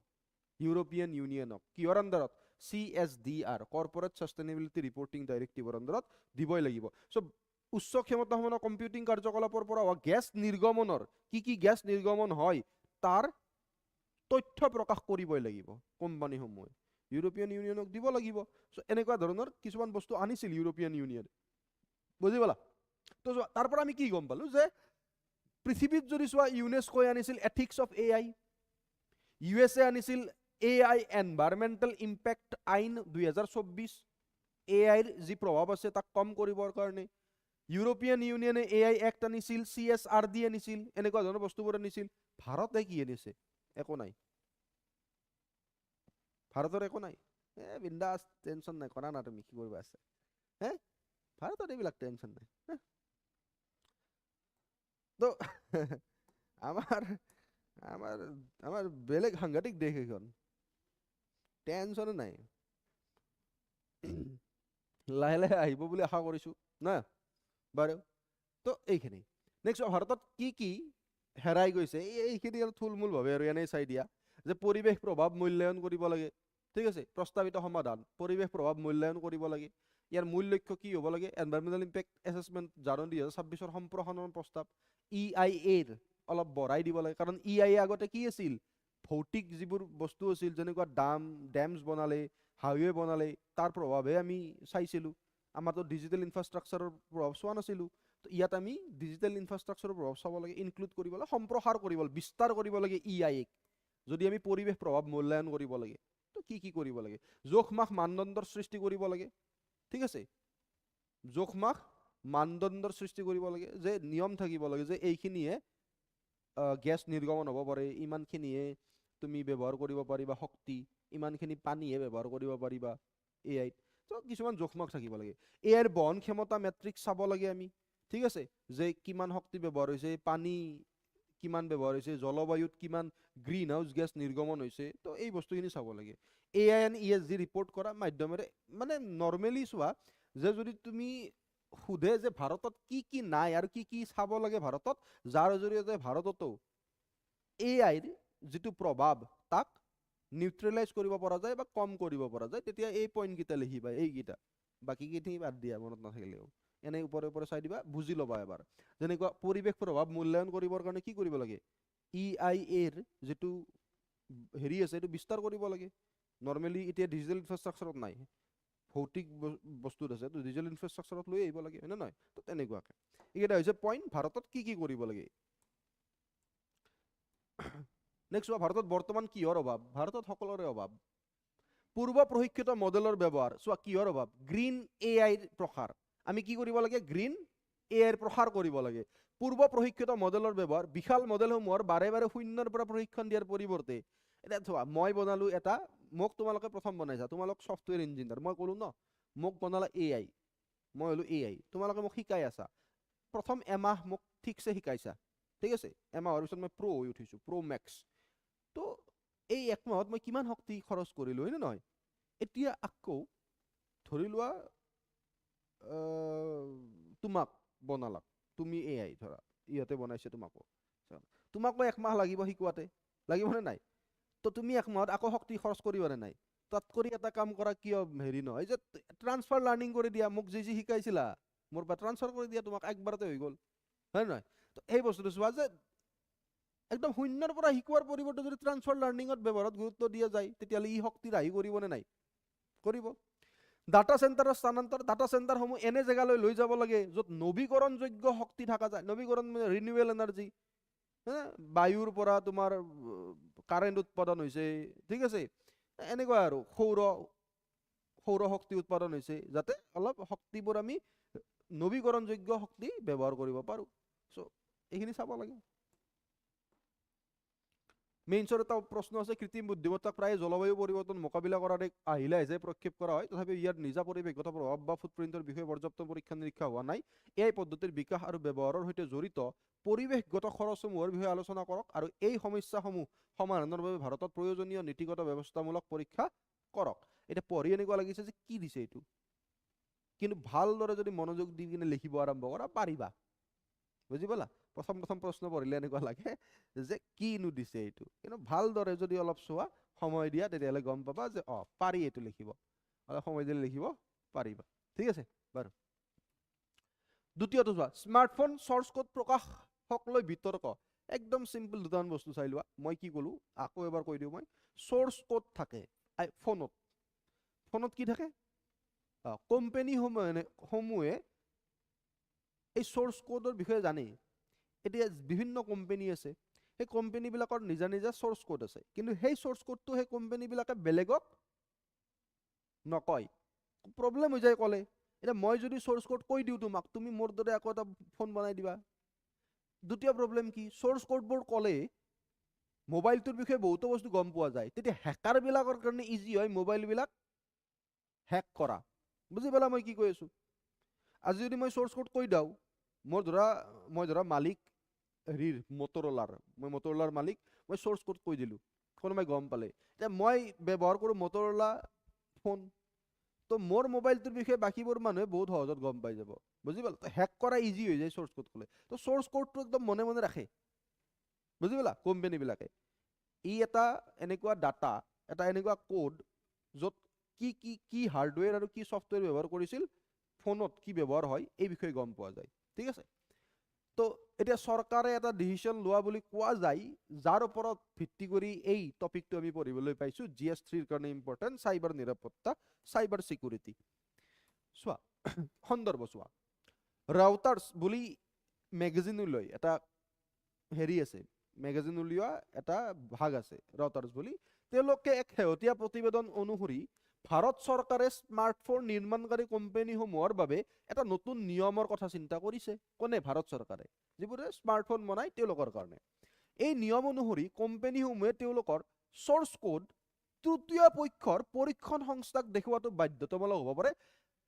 ইউৰোপিয়ান ইউনিয়নক। কিহৰ আণ্ডাৰত? CSDR, কৰ্পৰেট সাষ্টেইনেবিলিটি ৰিপৰ্টিং ডাইৰেক্টিভৰ আণ্ডাৰত দিবই লাগিব। চ' উচ্চ ক্ষমতাসম্পন্ন কম্পিউটিং কাৰ্যকলাপৰ পৰা হোৱা গেছ নিৰ্গমনৰ কি গেছ নিৰ্গমন হয় তাৰ তথ্য প্ৰকাশ কৰিবই লাগিব কোম্পানীসমূহে, ইউৰোপিয়ান ইউনিয়নক দিব লাগিব। চ' এনেকুৱা ধৰণৰ কিছুমান বস্তু আনিছিল ইউৰোপিয়ান ইউনিয়ন, বুজি পালা? তো তাৰ পৰা আমি কি গম পালো যে পৃথিৱীত যদি চোৱা, ইউনেস্কোয়ে আনিছিল এথিক্স অফ AI, USA আনিছিল AI এনভাইৰনমেণ্টেল ইম্পেক্ট আইন 2024, AIৰ যি প্ৰভাৱ আছে তাক কম কৰিবৰ কাৰণে। ইউৰোপিয়ান ইউনিয়নে AI এক্ট আনিছিল, CSRD আনিছিল, এনেকুৱা ধৰণৰ বস্তুবোৰ আনিছিল। ভাৰতে কি আনিছে? একো নাই। ভাৰতৰ একো নাই। বিন্দাছ, টেনচন নাই, কৰা না তুমি কি কৰিব আছে। ভাৰতত এইবিলাক টেনচন নাই। তো আমাৰ আমাৰ আমাৰ বেলেগ সাংঘাতিক দেশ এইখন, টেনচনে নাই। লাহে লাহে আহিব বুলি আশা কৰিছো না বাৰু। তো এইখিনি নেক্সট, ভাৰতত কি হেৰাই গৈছে, এইখিনি আৰু থুলমূলভাৱে আৰু এনেই চাই দিয়া যে পৰিৱেশ প্ৰভাৱ মূল্যায়ন কৰিব লাগে। ঠিক আছে, প্ৰস্তাৱিত সমাধান পৰিৱেশ প্ৰভাৱ মূল্যায়ন কৰিব লাগে। ইয়াৰ মূল লক্ষ্য কি হ'ব লাগে? এনভাইৰমেণ্টেল ইম্পেক্ট এছেছমেণ্ট জানুৱাৰী 2026 সম্প্ৰসাৰণৰ প্ৰস্তাৱ EIA অলপ বঢ়াই দিব লাগে, কাৰণ EIA আগতে কি আছিল? ভৌতিক যিবোৰ বস্তু আছিল, যেনেকুৱা ডেমছ বনালে, হাইৱে বনালে, তাৰ প্ৰভাৱহে আমি চাইছিলোঁ। আমাৰতো ডিজিটেল ইনফ্ৰাষ্ট্ৰাকচাৰৰ প্ৰভাৱ চোৱা নাছিলোঁ। তো ইয়াত আমি ডিজিটেল ইনফ্ৰাষ্ট্ৰাকচাৰৰ প্ৰভাৱ চাব লাগে, ইনক্লুড কৰিব লাগে, সম্প্ৰসাৰ কৰিব লাগে, বিস্তাৰ কৰিব লাগে EIA-ক। যদি আমি পৰিৱেশ প্ৰভাৱ মূল্যায়ন কৰিব লাগে, তো কি কৰিব লাগে? জোখ-মাখ মানদণ্ডৰ সৃষ্টি কৰিব লাগে। ঠিক আছে, জোখ-মাখ মানদণ্ডৰ সৃষ্টি কৰিব লাগে, যে নিয়ম থাকিব লাগে যে এইখিনিয়ে গেছ নিৰ্গমন হ'ব পাৰে, ইমানখিনিয়ে তুমি ব্যৱহাৰ কৰিব পাৰিবা শক্তি, ইমানখিনি পানীহে ব্যৱহাৰ কৰিব পাৰিবা এআইত। তো কিছুমান জোখ-মাখ থাকিব লাগে। এআইৰ বহন ক্ষমতা মেট্ৰিক্স চাব লাগে আমি। ঠিক আছে, যে কিমান শক্তি ব্যৱহাৰ হৈছে, পানী কিমান ব্যৱহাৰ হৈছে, জলবায়ুত কিমান গ্ৰীণ হাউচ গেছ নিৰ্গমন হৈছে, তো এই বস্তুখিনি চাব লাগে। AIN-ESG ৰিপৰ্ট কৰা মাধ্যমেৰে, মানে নৰ্মেলি চোৱা যে যদি তুমি সোধে যে ভাৰতত কি নাই আৰু কি চাব লাগে ভাৰতত, যাৰ জৰিয়তে ভাৰততো এআইৰ যিটো প্ৰভাৱ তাক নিউট্ৰেলাইজ কৰিব পৰা যায় বা কম কৰিব পৰা যায়, তেতিয়া এই পইণ্টকেইটা লিখিবা, এইকেইটা। বাকীখিনি বাদ দিয়া মনত নাথাকিলেও, এনেই ওপৰে ওপৰে চাই দিবা, বুজি ল'বা এবাৰ। যেনেকুৱা পৰিৱেশ প্ৰভাৱ মূল্যায়ন কৰিবৰ কাৰণে কি কৰিব লাগে? EIA-ৰ যিটো হেৰি আছে এইটো বিস্তাৰ কৰিব লাগে। নৰ্মেলি এতিয়া ডিজিটেল ইনফ্ৰাষ্ট্ৰাকচাৰত নাই, ভৌতিক বস্তুত আছে, তো ডিজিটেল ইনফ্ৰাষ্ট্ৰাকচাৰত লৈ আহিব লাগে, হয়নে নহয়? তো তেনেকুৱাকৈ এইকেইটা হৈছে পইণ্ট, ভাৰতত কি কৰিব লাগে। নেক্সট চোৱা, ভাৰতত বৰ্তমান কিহৰ অভাৱ? ভাৰতত সকলোৰে অভাৱ। পূৰ্ব প্ৰশিক্ষিত মডেলৰ ব্যৱহাৰ, চোৱা কিহৰ অভাৱ? গ্ৰীণ এআইৰ প্ৰসাৰ। আমি কি কৰিব লাগে? গ্ৰীণ এআইৰ প্ৰসাৰ কৰিব লাগে। পূৰ্ব প্ৰশিক্ষিত মডেলৰ ব্যৱহাৰ, বিশাল মডেলসমূহৰ বাৰে বাৰে শূন্যৰ পৰা প্ৰশিক্ষণ দিয়াৰ পৰিৱৰ্তে, এতিয়া চোৱা মই বনালো এটা, মোক তোমালোকে প্ৰথম বনাইছা, তোমালোক ছফ্টৱেৰ ইঞ্জিনিয়াৰ, মই ক'লো ন মোক বনালা এআই, মই হ'লো এআই, তোমালোকে মোক শিকাই আছা, প্ৰথম এমাহ মোক ঠিকছে শিকাইছা। ঠিক আছে, এমাহৰ পিছত মই প্ৰ' হৈ উঠিছোঁ, প্ৰ' মেক্স। তো এই একমাহত মই কিমান শক্তি খৰচ কৰিলোঁ, হয়নে নহয়? এতিয়া আকৌ ধৰি লোৱা তোমাক বনালাক, তুমি এআই ধৰা, ইহঁতে বনাইছে তোমাকো, তোমাকো একমাহ লাগিব শিকোৱাতে, লাগিবনে নাই? তো তুমি একমাহত আকৌ শক্তি খৰচ কৰিবানে নাই? তাত কৰি এটা কাম কৰা, কিয় হেৰি নহয় যে ট্ৰান্সফাৰ লাৰ্ণিং কৰি দিয়া, মোক যি শিকাইছিলা মোৰ পৰা ট্ৰান্সফাৰ কৰি দিয়া, তোমাক একবাৰতে হৈ গ'ল, হয় নহয়? তো এই বস্তুটো চোৱা যে একদম শূন্যৰ পৰা শিকোৱাৰ পৰিৱৰ্তে যদি ট্ৰান্সফাৰ লাৰ্ণিঙত ব্যৱহাৰত গুৰুত্ব দিয়া যায়, তেতিয়াহ'লে ই শক্তি ৰাহি কৰিবনে নাই? কৰিব। ডাটা চেণ্টাৰৰ স্থানান্তৰ, ডাটা চেণ্টাৰসমূহ এনে জেগালৈ লৈ যাব লাগে য'ত নৱীকৰণযোগ্য শক্তি থকা যায়, নৱীকৰণ ৰিনিউৱেল এনাৰ্জি, বায়ুৰ পৰা তোমাৰ কাৰেণ্ট উৎপাদন হৈছে, ঠিক আছে, এনেকুৱা আৰু সৌৰ শক্তি উৎপাদন হৈছে, যাতে অলপ শক্তিবোৰ আমি নৱীকৰণযোগ্য শক্তি ব্যৱহাৰ কৰিব পাৰোঁ। চ' এইখিনি চাব লাগে। মেইনছৰ এটা প্ৰশ্ন আছে, কৃত্ৰিম বুদ্ধিমত্তাক প্ৰায় জলবায়ু পৰিৱৰ্তন মোকাবিলা কৰাৰ এক আহিলা হিচাপে প্ৰক্ষেপ কৰা হয়, তথাপিও ইয়াৰ নিজা পৰিৱেশগত প্ৰভাৱ বা ফুটপ্ৰিণ্টৰ বিষয়ে পৰ্যাপ্ত পৰীক্ষা নিৰীক্ষা হোৱা নাই। এই পদ্ধতিৰ বিকাশ আৰু ব্যৱহাৰৰ সৈতে জড়িত পৰিৱেশগত খৰচসমূহৰ বিষয়ে আলোচনা কৰক, আৰু এই সমস্যাসমূহ সমাধানৰ বাবে ভাৰতত প্ৰয়োজনীয় নীতিগত ব্যৱস্থামূলক পৰীক্ষা কৰক। এতিয়া পঢ়ি এনেকুৱা লাগিছে যে কি দিছে এইটো, কিন্তু ভালদৰে যদি মনোযোগ দি কিনে লিখিব আৰম্ভ কৰা পাৰিবা, বুজি পালা? প্ৰথম প্ৰশ্ন পঢ়িলে এনেকুৱা লাগে যে কিনো দিছে এইটো, কিন্তু ভালদৰে যদি অলপ চোৱা, সময় দিয়া, তেতিয়াহ'লে গম পাবা যে পাৰি এইটো লিখিব, অলপ সময় দিলে লিখিব পাৰিবা। ঠিক আছে বাৰু। দ্বিতীয়টো চোৱা, স্মাৰ্টফোন চৰ্চ কোড প্ৰকাশক লৈ বিতৰ্ক। একদম চিম্পল দুটামান বস্তু চাই লোৱা। মই কি ক'লো আকৌ এবাৰ কৈ দিওঁ, মই চৰ্চ কোড থাকে ফোনত কি থাকে? কোম্পানীসমূহে এই চৰ্চ কোডৰ বিষয়ে জানে। এতিয়া বিভিন্ন কোম্পানী আছে, সেই কোম্পানীবিলাকৰ নিজা নিজা চৰ্চ কোড আছে, কিন্তু সেই চৰ্চ কোডটো সেই কোম্পানীবিলাকে বেলেগক নকয়, প্ৰব্লেম হৈ যায় ক'লে। এতিয়া মই যদি চৰ্চ কোড কৈ দিওঁ তোমাক, তুমি মোৰ দৰে আকৌ এটা ফোন বনাই দিবা। দ্বিতীয় প্ৰব্লেম কি, চৰ্চ কোডবোৰ ক'লে মোবাইলটোৰ বিষয়ে বহুতো বস্তু গম পোৱা যায়, তেতিয়া হেকাৰবিলাকৰ কাৰণে ইজি হয় মোবাইলবিলাক হেক কৰা। বুজি পালা মই কি কৈ আছোঁ? আজি যদি মই চৰ্চ কোড কৈ দিওঁ, মই ধৰা মালিক হেৰিৰ মটৰলাৰ, মই মটৰলাৰ মালিক, মই চৰ্চ কোড কৈ দিলোঁ, কোনোবাই গম পালে, এতিয়া মই ব্যৱহাৰ কৰোঁ মটৰলা ফোন, তো মোৰ মোবাইলটোৰ বিষয়ে বাকীবোৰ মানুহে বহুত সহজত গম পাই যাব। বুজি পালা? হেক কৰা ইজি হৈ যায় চৰ্চ কোড ক'লে। তো চৰ্চ কোডটো একদম মনে মনে ৰাখে, বুজি পালা কোম্পানীবিলাকে ই এটা এনেকুৱা ডাটা এটা এনেকুৱা কোড য'ত কি কি কি হাৰ্ডৱেৰ আৰু কি ছফ্টৱেৰ ব্যৱহাৰ কৰিছিল ফোনত কি ব্যৱহাৰ হয় এই বিষয়ে গম পোৱা যায় ঠিক আছে তো এতিয়া চৰকাৰে এটা ডিচিশ্যন লোৱা বুলি কোৱা যায় যাৰ ওপৰত ভিত্তি কৰি এই টপিকটো আমি পঢ়িবলৈ পাইছোঁ GS3ৰ কাৰণে ইম্পৰ্টেণ্ট চাইবাৰ নিৰাপত্তা চাইবাৰ চিকিউৰিটি চোৱা সন্দৰ্ভ চোৱা ৰাউটাৰ্ছ বুলি মেগাজিন উলিয়াই এটা হেৰি আছে মেগাজিন উলিওৱা এটা ভাগ আছে ৰাউটাৰ্ছ বুলি তেওঁলোকে এক শেহতীয়া প্ৰতিবেদন অনুসৰি ভাৰত চৰকাৰে স্মাৰ্টফোন নিৰ্মাণকাৰী কোম্পানীসমূহৰ বাবে এটা নতুন নিয়মৰ কথা চিন্তা কৰিছে কোনে ভাৰত চৰকাৰে যিবোৰে স্মাৰ্টফোন বনাই তেওঁলোকৰ কাৰণে এই নিয়ম অনুসৰি কোম্পানীসমূহে তেওঁলোকৰ চ'ৰ্চ কোড তৃতীয় পক্ষৰ পৰীক্ষণ সংস্থাক দেখুৱাটো বাধ্যতামূলক হ'ব পাৰে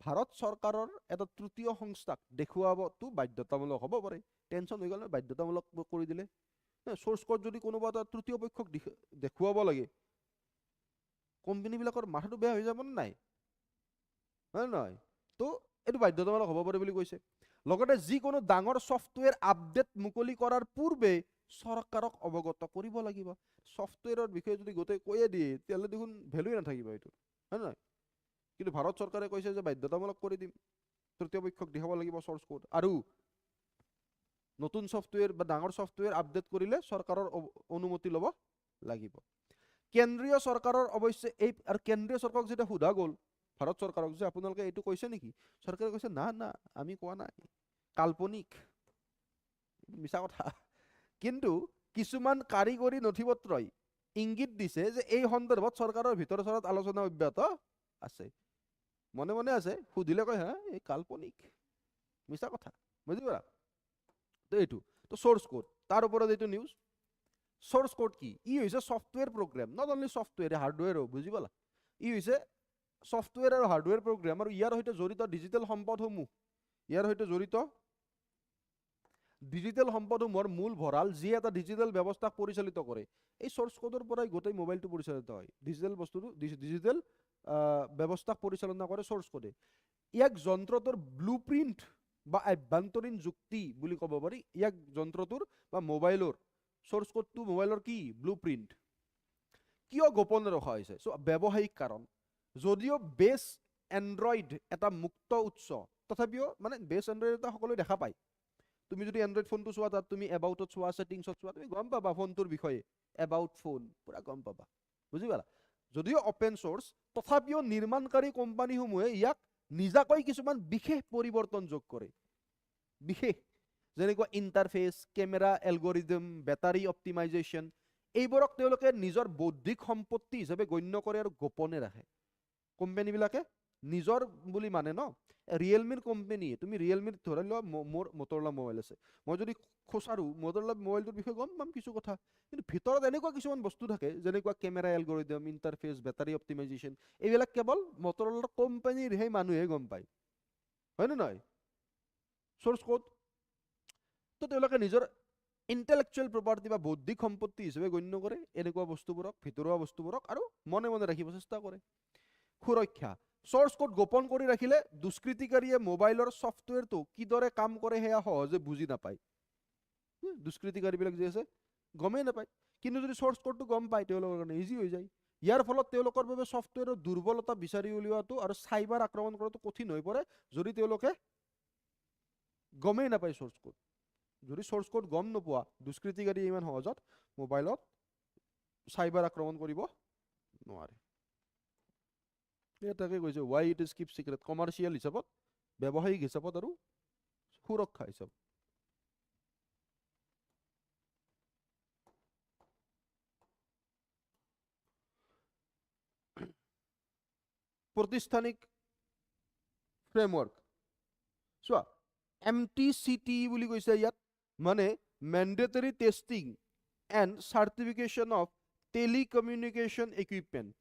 ভাৰত চৰকাৰৰ এটা তৃতীয় সংস্থাক দেখুৱাটো বাধ্যতামূলক হ'ব পাৰে টেনশ্যন হৈ গ'ল বাধ্যতামূলক কৰি দিলে চ'ৰ্চ কোড যদি কোনোবা এটা তৃতীয় পক্ষক দেখুৱাব লাগে কোম্পানীবিলাকৰ মাথাটো বেয়া হৈ যাব নে নাই হয় নহয় তো এইটো বাধ্যতামূলক হ'ব পাৰে বুলি কৈছে লগতে যিকোনো ডাঙৰ ছফ্টৱেৰ আপডেট মুকলি কৰাৰ পূৰ্বে চৰকাৰক অৱগত কৰিব লাগিব ছফ্টৱেৰৰ বিষয়ে যদি গোটেই কৈয়ে দিয়ে তেতিয়াহ'লে দেখোন ভেলুৱে নাথাকিব এইটো হয় নহয় কিন্তু ভাৰত চৰকাৰে কৈছে যে বাধ্যতামূলক কৰি দিম তৃতীয় পক্ষক দেখাব লাগিব চ'ৰ্চ কোড আৰু নতুন ছফ্টৱেৰ বা ডাঙৰ ছফ্টৱেৰ আপডেট কৰিলে চৰকাৰৰ অনুমতি ল'ব লাগিব কেন্দ্ৰীয় চৰকাৰৰ অৱশ্যে এই আৰু কেন্দ্ৰীয় চৰকাৰক যেতিয়া সোধা গ'ল ভাৰত চৰকাৰক যে আপোনালোকে এইটো কৈছে নেকি চৰকাৰে কৈছে না না আমি কোৱা নাই কাল্পনিক মিছা কথা কিন্তু কিছুমান কাৰিকৰী নথিপত্ৰই ইংগিত দিছে যে এই সন্দৰ্ভত চৰকাৰৰ ভিতৰত আলোচনা অব্যাহত আছে মনে মনে আছে সুধিলে কয় হা এই কাল্পনিক মিছা কথা বুজি পালা তো এইটো তো চ'ৰ্চ কোড তাৰ ওপৰত এইটো নিউজ চ'ৰ্চ কোড কি ই হৈছে software programme not only software হাৰ্ডৱেৰো বুজি পালা ই হৈছে ছফ্টৱেৰ আৰু হাৰ্ডৱেৰ প্ৰগ্ৰেম আৰু ইয়াৰ সৈতে জড়িত ডিজিটেল সম্পদসমূহৰ মূল ভঁৰাল যি এটা ডিজিটেল ব্যৱস্থাক পৰিচালিত কৰে এই চ'ৰ্চ কোডৰ পৰাই গোটেই মোবাইলটো পৰিচালিত হয় ডিজিটেল বস্তুটো ডিজিটেল ব্যৱস্থাক পৰিচালনা কৰে চ'ৰ্চ কোডে ইয়াক যন্ত্ৰটোৰ ব্লুপ্ৰিণ্ট বা আভ্যন্তৰীণ যুক্তি বুলি ক'ব পাৰি ইয়াক যন্ত্ৰটোৰ বা মোবাইলৰ চ'ৰ্চ কোডটো মোবাইলৰ কি ব্লুপ্ৰিণ্ট কিয় গোপনে ৰখা হৈছে চ' ব্যৱসায়িক কাৰণ যদিও বেছ এণ্ড্ৰইড এটা মুক্ত উৎস তথাপিও মানে বেছ এণ্ড্ৰইড এটা সকলোৱে দেখা পায় তুমি যদি এণ্ড্ৰইড ফোনটো চোৱা তাত তুমি এবাউটত চোৱা ছেটিংছত চোৱা তুমি গম পাবা ফোনটোৰ বিষয়ে এবাউট ফোন পুৰা গম পাবা বুজি পালা যদিও অপেন চ'ৰ্চ তথাপিও নিৰ্মাণকাৰী কোম্পানীসমূহে ইয়াক নিজাকৈ কিছুমান বিশেষ পৰিৱৰ্তন যোগ কৰে বিশেষ যেনেকুৱা interface camera algorithm battery optimisation এইবোৰক তেওঁলোকে নিজৰ বৌদ্ধিক সম্পত্তি হিচাপে গণ্য কৰে আৰু গোপনে ৰাখে কোম্পানীবিলাকে নিজৰ বুলি মানে ন ৰিয়েলমিৰ কোম্পানীয়ে তুমি ৰিয়েলমিৰ ধৰি লোৱা মোৰ মটৰলা মোবাইল আছে মই যদি খোচাৰো মটৰলা মোবাইলটোৰ বিষয়ে গম পাম কিছু কথা কিন্তু ভিতৰত এনেকুৱা কিছুমান বস্তু থাকে যেনেকুৱা camera algorithm interface battery optimisation এইবিলাক কেৱল মটৰলা কোম্পানীৰ সেই মানুহে গম পায় হয় নে নহয় চ'ৰ্চ কোড তো তেওঁলোকে নিজৰ ইণ্টেলেকচুৱেল প্ৰপাৰ্টি বা বৌদ্ধিক সম্পত্তি হিচাপে গণ্য কৰে এনেকুৱা বস্তুবোৰক ভিতৰুৱা বস্তুবোৰক আৰু মনে মনে ৰাখিব চেষ্টা কৰে সুৰক্ষা চ'ৰ্চ কোড গোপন কৰি ৰাখিলে দুষ্কৃতিকাৰীয়ে মোবাইলৰ ছফ্টৱেৰটো কিদৰে কাম কৰে সেয়া সহজে বুজি নাপায় দুষ্কৃতিকাৰীবিলাক যে আছে গমেই নাপায় কিন্তু যদি চ'ৰ্চ কোডটো গম পায় তেওঁলোকৰ কাৰণে ইজি হৈ যায় ইয়াৰ ফলত তেওঁলোকৰ বাবে ছফ্টৱেৰৰ দুৰ্বলতা বিচাৰি উলিওৱাটো আৰু চাইবাৰ আক্ৰমণ কৰাটো কঠিন হৈ পৰে যদি তেওঁলোকে গমেই নাপায় চ'ৰ্চ কোড যদি চ'ৰ্চ কোড গম নোপোৱা দুষ্কৃতিকাৰীয়ে ইমান সহজত মোবাইলত চাইবাৰ আক্ৰমণ কৰিব নোৱাৰে এটাকে কৈছে why it is keep secret commercial হিচাপত ব্যৱসায়িক হিচাপত আৰু সুৰক্ষা হিচাপত প্ৰতিষ্ঠানিক ফ্ৰেমৱৰ্ক চোৱা MTCT বুলি কৈছে ইয়াত মানে mandatory testing and certification of telecommunication equipment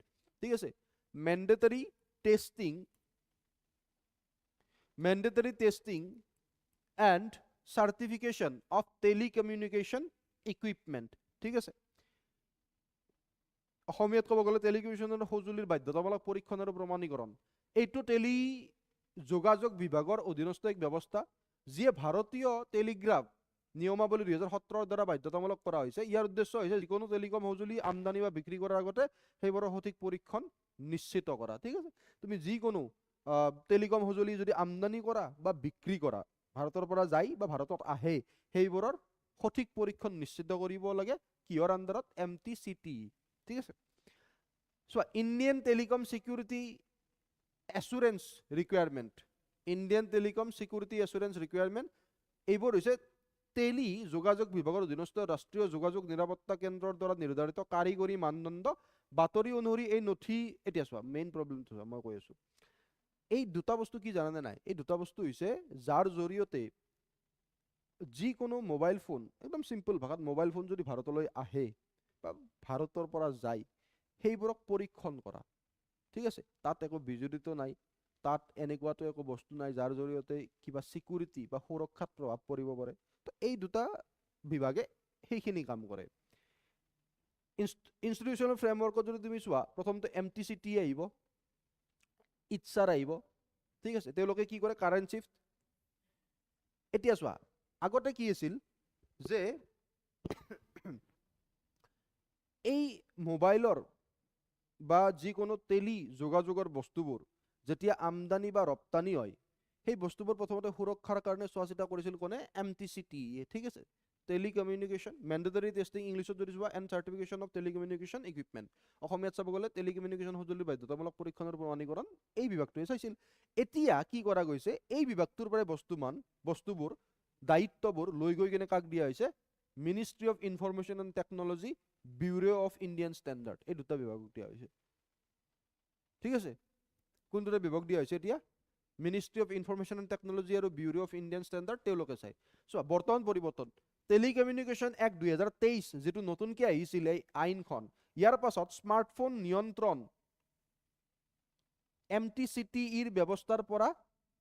ঠিক আছে mandatory testing and certification of telecommunication equipment ঠিক আছে অসমীয়াত ক'ব গ'লে টেলিকমিউনিকেশ্যনৰ সঁজুলিৰ বাধ্যতামূলক পৰীক্ষণ আৰু প্ৰমাণীকৰণ এইটো যোগাযোগ বিভাগৰ অধীনস্থ এক ব্যৱস্থা যিয়ে ভাৰতীয় টেলিগ্ৰাফ নিয়মাৱলী 2017 দ্বাৰা বাধ্যতামূলক কৰা হৈছে। ইয়াৰ উদ্দেশ্য হৈছে যিকোনো টেলিকম সঁজুলি আমদানি বা বিক্ৰী কৰাৰ আগতে সেইবোৰৰ সঠিক পৰীক্ষণ নিশ্চিত কৰা। ঠিক আছে, তুমি যিকোনো টেলিকম সঁজুলি যদি আমদানি কৰা বা বিক্ৰী কৰা, ভাৰতৰ পৰা যায় বা ভাৰতত আহে, সেইবোৰৰ সঠিক পৰীক্ষণ নিশ্চিত কৰিব লাগে কিহৰ আণ্ডাৰত? MTCT। ঠিক আছে, চোৱা Indian telecom security assurance requirement, Indian telecom security assurance requirement, এইবোৰ হৈছে টেলি যোগাযোগ বিভাগৰ অধীনস্থ ৰাষ্ট্ৰীয় যোগাযোগ নিৰাপত্তা কেন্দ্ৰৰ দ্বাৰা নিৰ্ধাৰিত কাৰিকৰী মানদণ্ড। বাতৰি অনুসৰি এই নথি, এতিয়া চোৱা মেইন প্ৰব্লেমটো চোৱা, মই কৈ আছো এই দুটা বস্তু কি জানানে নাই? এই দুটা বস্তু হৈছে যাৰ জৰিয়তে যিকোনো মোবাইল ফোন, একদম চিম্পল ভাষাত মোবাইল ফোন যদি ভাৰতলৈ আহে বা ভাৰতৰ পৰা যায়, সেইবোৰক পৰীক্ষণ কৰা। ঠিক আছে, তাত একো বিজড়িত নাই, তাত এনেকুৱাতো একো বস্তু নাই যাৰ জৰিয়তে কিবা চিকিউৰিটি বা সুৰক্ষাত প্ৰভাৱ পৰিব পাৰে। তো এই দুটা বিভাগে সেইখিনি কাম কৰে। ইনষ্টিটিউচনেল ফ্ৰেমৱৰ্কত যদি তুমি চোৱা, প্ৰথমতে MTCT আহিব, ইটছাৰ আহিব। ঠিক আছে, তেওঁলোকে কি কৰে? Current shift. এতিয়া চোৱা, আগতে কি আছিল যে এই মোবাইলৰ বা যিকোনো টেলি যোগাযোগৰ বস্তুবোৰ যেতিয়া আমদানি বা ৰপ্তানি হয়, সেই বস্তুবোৰ প্ৰথমতে সুৰক্ষাৰ কাৰণে চোৱা চিতা কৰিছিল কোনে? MTCT। ঠিক আছে, টেলিকমিউনিকেশ্যন মেণ্ডেটৰী টেষ্টিং, ইংলিছত যদি চোৱা and certification of telecommunication equipment, অসমীয়াত চাব গ'লে টেলিকমিউনিকেশ্যন সঁজুলিৰ বাধ্যতামূলক পৰীক্ষণৰ প্ৰমাণীকৰণ, এই বিভাগটোৱে চাইছিল। এতিয়া কি কৰা গৈছে? এই বিভাগটোৰ পৰাই বস্তুবোৰ দায়িত্ববোৰ লৈ গৈ কিনে কাক দিয়া হৈছে? Ministry of information and technology, bureau of Indian standard, এই দুটা বিভাগক দিয়া হৈছে। ঠিক আছে, কোন দুটা বিভাগ দিয়া হৈছে এতিয়া? Ministry of information and technology আৰু ব্যুৰো অফ ইণ্ডিয়ান ষ্টেণ্ডাৰ্ড, তেওঁলোকে চাই। চোৱা বৰ্তমান পৰিৱৰ্তন, টেলিকমিউনিকেশ্যন এক্ট 2023 যিটো নতুনকৈ আহিছিল এই আইনখন, ইয়াৰ পাছত স্মাৰ্টফোন নিয়ন্ত্ৰণ MTCT-ৰ ব্যৱস্থাৰ পৰা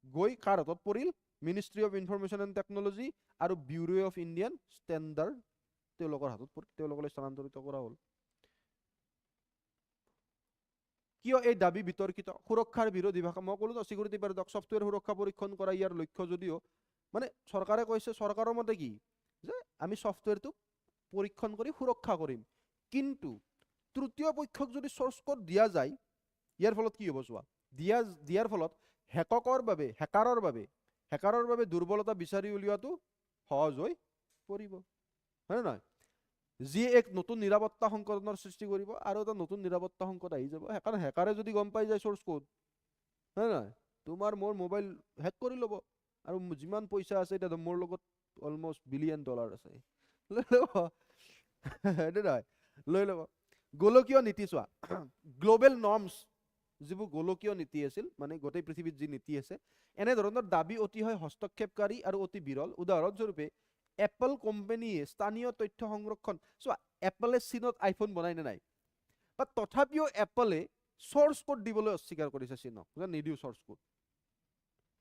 গৈ কাৰ হাতত পৰিল? Ministry of information and technology আৰু ব্যুৰো অফ ইণ্ডিয়ান ষ্টেণ্ডাৰ্ড, তেওঁলোকৰ হাতত তেওঁলোকলৈ স্থানান্তৰিত কৰা হ'ল। কিয় এই দাবী বিতৰ্কিত? সুৰক্ষাৰ বিৰোধী ভাষা, মই ক'লো চিকিউৰিটি পেৰাডক্স, ছফ্টৱেৰ সুৰক্ষা পৰীক্ষণ কৰা ইয়াৰ লক্ষ্য যদিও, মানে চৰকাৰে কৈছে, চৰকাৰৰ মতে কি যে আমি ছফ্টৱেৰটো পৰীক্ষণ কৰি সুৰক্ষা কৰিম, কিন্তু তৃতীয় পক্ষক যদি চ'ৰ্চ কোড দিয়া যায়, ইয়াৰ ফলত কি হ'ব চোৱা, দিয়াৰ ফলত হেকাৰৰ বাবে দুৰ্বলতা বিচাৰি উলিওৱাটো সহজ হৈ পৰিব, হয়নে নহয়? যিয়ে এক নতুন নিৰাপত্তা সংকটৰ সৃষ্টি কৰিব, আৰু এটা নতুন নিৰাপত্তা সংকট আহি যাব। সেইকাৰণে হেকাৰে যদি গম পাই যায় চ'ৰ্চ কোড, হয় নহয়, তোমাৰ মোৰ মোবাইল হেক কৰি ল'ব, আৰু যিমান পইচা আছে, এতিয়া মোৰ লগত অলমষ্ট $1 বিলিয়ন আছে, লৈ ল'ব, হয়নে নহয়, লৈ ল'ব। গোলকীয় নীতি চোৱা, গ্ল'বেল নৰ্মছ, যিবোৰ গোলকীয় নীতি আছিল, মানে গোটেই পৃথিৱীত যি নীতি আছে, এনেধৰণৰ দাবী অতি হয় হস্তক্ষেপকাৰী আৰু অতি বিৰল। উদাহৰণস্বৰূপে এপল কোম্পানীয়ে স্থানীয় তথ্য সংৰক্ষণ, চোৱা এপলে চীনত আইফোন বনাই নে নাই, বা তথাপিও এপলে চ'ৰ্চ কোড দিবলৈ অস্বীকাৰ কৰিছে চীনক, যে নিদিওঁ চ'ৰ্চ কোড,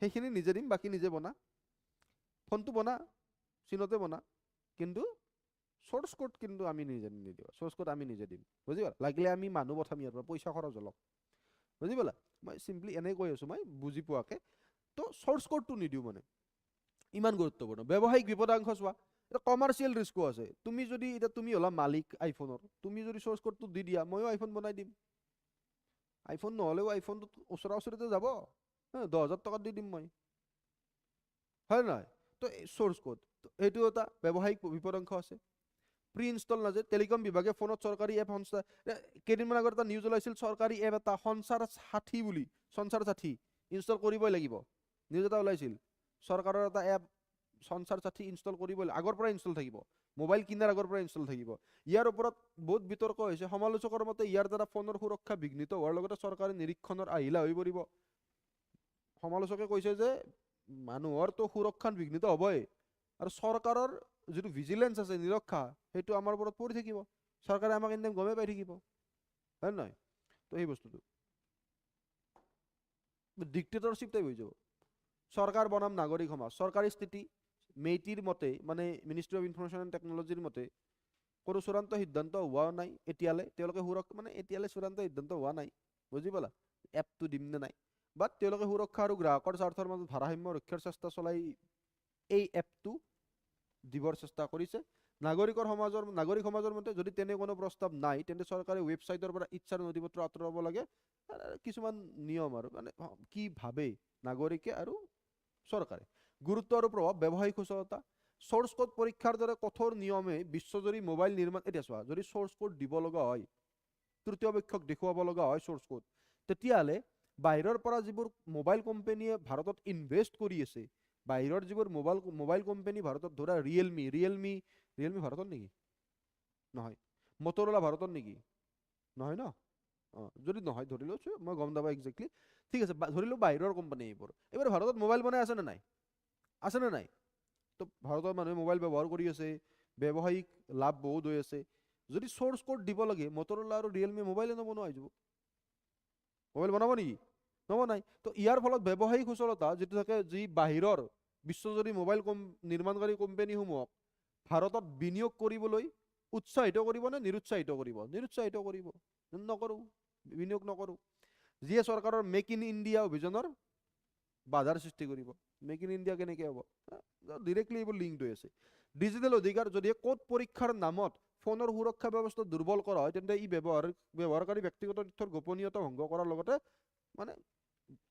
সেইখিনি নিজে দিম, বাকী নিজে বনা, ফোনটো বনা, চীনতে বনা, কিন্তু চ'ৰ্চ কোড কিন্তু আমি নিজে নিদিওঁ, চ'ৰ্চ কোড আমি নিজে দিম, বুজি পালা? লাগিলে আমি মানুহ পঠাম ইয়াৰ পৰা, পইচা খৰচ হলক, বুজি পালা? মই চিম্পলি এনেই কৈ আছো, মই বুজি পোৱাকে। তো চ'ৰ্চ কোডটো নিদিওঁ, মানে ইমান গুৰুত্বপূৰ্ণ। ব্যৱসায়িক বিপদাংশ চোৱা, এটা কমাৰ্চিয়েল ৰিস্কো আছে। তুমি যদি এতিয়া তুমি হলা মালিক আইফোনৰ, তুমি যদি চ'ৰ্চ কোডটো দি দিয়া, ময়ো আইফোন বনাই দিম, আইফোন নহ'লেও আইফোনটো ওচৰা ওচৰিতে যাব, 10,000 টকাত দি দিম মই, হয় নহয়? তো চ'ৰ্চ কোড, এইটো এটা ব্যৱসায়িক বিপদাংশ আছে। প্ৰি ইনষ্টল নাযায়, টেলিকম বিভাগে ফোনত চৰকাৰী এপ সংস্থা, কেইদিনমান আগত এটা নিউজ ওলাইছিল, চৰকাৰী এপ এটা সঞ্চাৰ সাথী ইনষ্টল কৰিবই লাগিব, নিউজ এটা ওলাইছিল, চৰকাৰৰ এটা এপ সঞ্চাৰ সাথী ইনষ্টল কৰিবই, আগৰ পৰা ইনষ্টল থাকিব, মোবাইল কিনাৰ আগৰ পৰা ইনষ্টল থাকিব। ইয়াৰ ওপৰত বহুত বিতৰ্ক হৈছে, সমালোচকৰ মতে ইয়াৰ দ্বাৰা ফোনৰ সুৰক্ষা বিঘ্নিত হোৱাৰ লগতে চৰকাৰী নিৰীক্ষণৰ আহিলা হৈ পৰিব। সমালোচকে কৈছে যে মানুহৰতো সুৰক্ষা বিঘ্নিত হ'বই, আৰু চৰকাৰৰ যিটো ভিজিলেন্স আছে, নিৰক্ষা, সেইটো আমাৰ ওপৰত পৰি থাকিব, চৰকাৰে আমাক এনে গমেই পাই থাকিব, হয় নহয়? তো সেই বস্তুটো ডিক্টেটৰশ্বিপ টাইপ হৈ যাব। চৰকাৰ বনাম নাগৰিক সমাজ, চৰকাৰী স্থিতি, মেইটিৰ মতে, মানে মিনিষ্ট্ৰী অফ ইনফৰমেশ্যন এণ্ড টেকনলজিৰ মতে, কোনো চূড়ান্ত সিদ্ধান্ত হোৱা নাই এতিয়ালৈ, তেওঁলোকে মানে এতিয়ালৈ চূড়ান্ত সিদ্ধান্ত হোৱা নাই, বুজি পালা, এপটো দিম নে নাই, বাট তেওঁলোকে সুৰক্ষা আৰু গ্ৰাহকৰ স্বাৰ্থৰ মাজত ভাৰসাম্য ৰক্ষাৰ চেষ্টা চলাই এই এপটো দিবৰ চেষ্টা কৰিছে। নাগৰিক সমাজৰ মতে যদি তেনে কোনো প্ৰস্তাৱ নাই তেন্তে চৰকাৰে ৱেবছাইটৰ পৰা ইচ্ছাৰ নথিপত্ৰ আঁতৰাব লাগে। কিছুমান নিয়ম আৰু মানে কি ভাবে নাগৰিকে আৰু চৰকাৰে। গুৰুত্ব আৰু প্ৰভাৱ ব্যৱসায়িক সুচলতা। চ'ৰ্চ কোড পৰীক্ষাৰ দৰে কঠোৰ নিয়মে বিশ্বজুৰি মোবাইল নিৰ্মাণ, এতিয়া চোৱা যদি চ'ৰ্চ কোড দিব লগা হয়, তৃতীয় পক্ষক দেখুৱাব লগা হয় চ'ৰ্চ কোড, তেতিয়াহ'লে বাহিৰৰ পৰা যিবোৰ মোবাইল কোম্পানীয়ে ভাৰতত ইনভেষ্ট কৰি আছে, বাহিৰৰ যিবোৰ মোবাইল কোম্পানী ভাৰতত, ধৰা ৰিয়েলমি ভাৰতত নেকি? নহয়। মটৰলা ভাৰতত নেকি? নহয় ন? যদি নহয় ধৰি লৈছোঁ, মই গম নাপাওঁ একজেক্টলি। ঠিক আছে, ধৰিলোঁ বাহিৰৰ কোম্পানী এইবোৰ ভাৰতত মোবাইল বনাই আছেনে নাই? আছেনে নাই? তো ভাৰতৰ মানুহে মোবাইল ব্যৱহাৰ কৰি আছে, ব্যৱসায়িক লাভ বহুত হৈ আছে। যদি চ'ৰ্চ কোড দিব লাগে, মটৰলা আৰু ৰিয়েলমি মোবাইলে নবনোৱা হৈ যাব। মোবাইল বনাব নেকি? নবনাই। তো ইয়াৰ ফলত ব্যৱসায়িক সুচলতা যিটো থাকে, যি বাহিৰৰ বিশ্বজুৰি মোবাইল নিৰ্মাণকাৰী কোম্পানীসমূহক ভাৰতত বিনিয়োগ কৰিবলৈ উৎসাহিত কৰিব নে নিৰুৎসাহিত কৰিব? নিৰুৎসাহিত কৰিব। নকৰোঁ, বিনিয়োগ নকৰোঁ। যিয়ে চৰকাৰৰ মেক ইন ইণ্ডিয়া অভিযানৰ বাধাৰ সৃষ্টি কৰিব। মেক ইন ইণ্ডিয়া কেনেকৈ হ'ব? ডিৰেক্টলি এইবোৰ লিংক হৈ আছে। ডিজিটেল অধিকাৰ, যদিহে কোড পৰীক্ষাৰ নামত ফোনৰ সুৰক্ষা ব্যৱস্থা দুৰ্বল কৰা হয়, তেন্তে ই ব্যৱহাৰকাৰী ব্যক্তিগত তথ্যৰ গোপনীয়তা ভংগ কৰাৰ লগতে মানে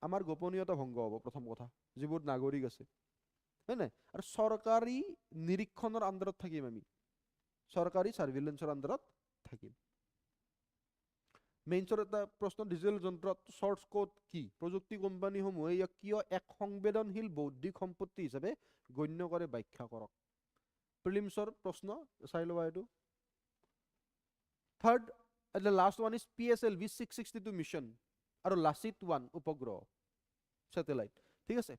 আমাৰ গোপনীয়তা ভংগ হ'ব। প্ৰথম কথা, যিবোৰ নাগৰিক আছে, হয় নাই? আৰু চৰকাৰী নিৰীক্ষণৰ আণ্ডাৰত থাকিম আমি, চৰকাৰী চাৰ্ভিলেঞ্চৰ আণ্ডাৰত থাকিম। মেইনছৰ এটা প্ৰশ্ন, ডিজিটেল যন্ত্ৰত চ'ৰ্চ কোড কি? প্ৰযুক্তি কোম্পানীসমূহে ইয়াক কিয় এক সংবেদনশীল বৌদ্ধিক সম্পত্তি হিচাপে গণ্য কৰে? ব্যাখ্যা কৰক। প্ৰিলিমছৰ প্ৰশ্ন চাই লোৱা এইটো। Third, last one is PSLV 662 mission আৰু লাচিত 1 উপগ্ৰহ ছেটেলাইট। ঠিক আছে।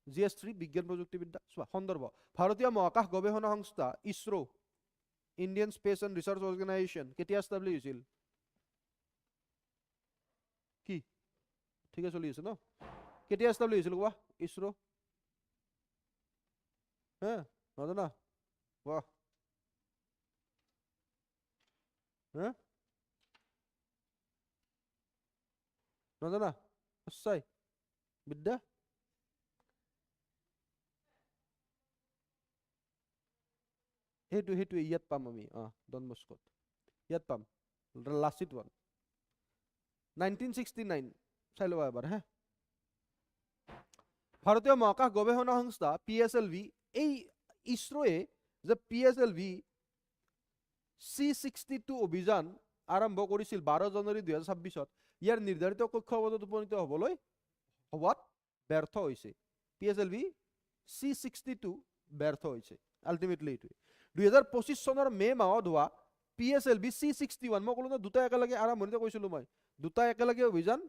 GS3 বিজ্ঞান প্ৰযুক্তিবিদ্যা। চোৱা সন্দৰ্ভ, ভাৰতীয় মহাকাশ গৱেষণা সংস্থা ISRO, Indian space and research organisation কেতিয়া এষ্টাব্লিছ হৈছিল? কি ঠিকে চলি আছে ন? কেতিয়া এষ্টাব্লিছ হৈছিল কোৱা? ইছৰো হে নাজানা? বাহ, হে নাজানা? সঁচাই বিদ্যা? সেইটো ইয়াত পাম আমি, ডন বস্কোত ইয়াত পাম। লাচিত 1 1969, চাই ল'বা এবাৰ হে। ভাৰতীয় মহাকাশ গৱেষণা সংস্থা PSLV, এই ইছৰোৱে যে PSLV C62 অভিযান আৰম্ভ কৰিছিল 12 জানুৱাৰী 2026, ইয়াৰ নিৰ্ধাৰিত কক্ষপথত উপনীত হোৱাত ব্যৰ্থ হৈছে। PSLV C62 ব্যৰ্থ হৈছে আল্টিমেটলি। এইটোৱে 2025 চনৰ মে মাহত হোৱা PSLV C61, মই ক'লো ন দুটা একেলগে, আৰম্ভণিতে কৈছিলোঁ মই, দুটা একেলগে অভিযান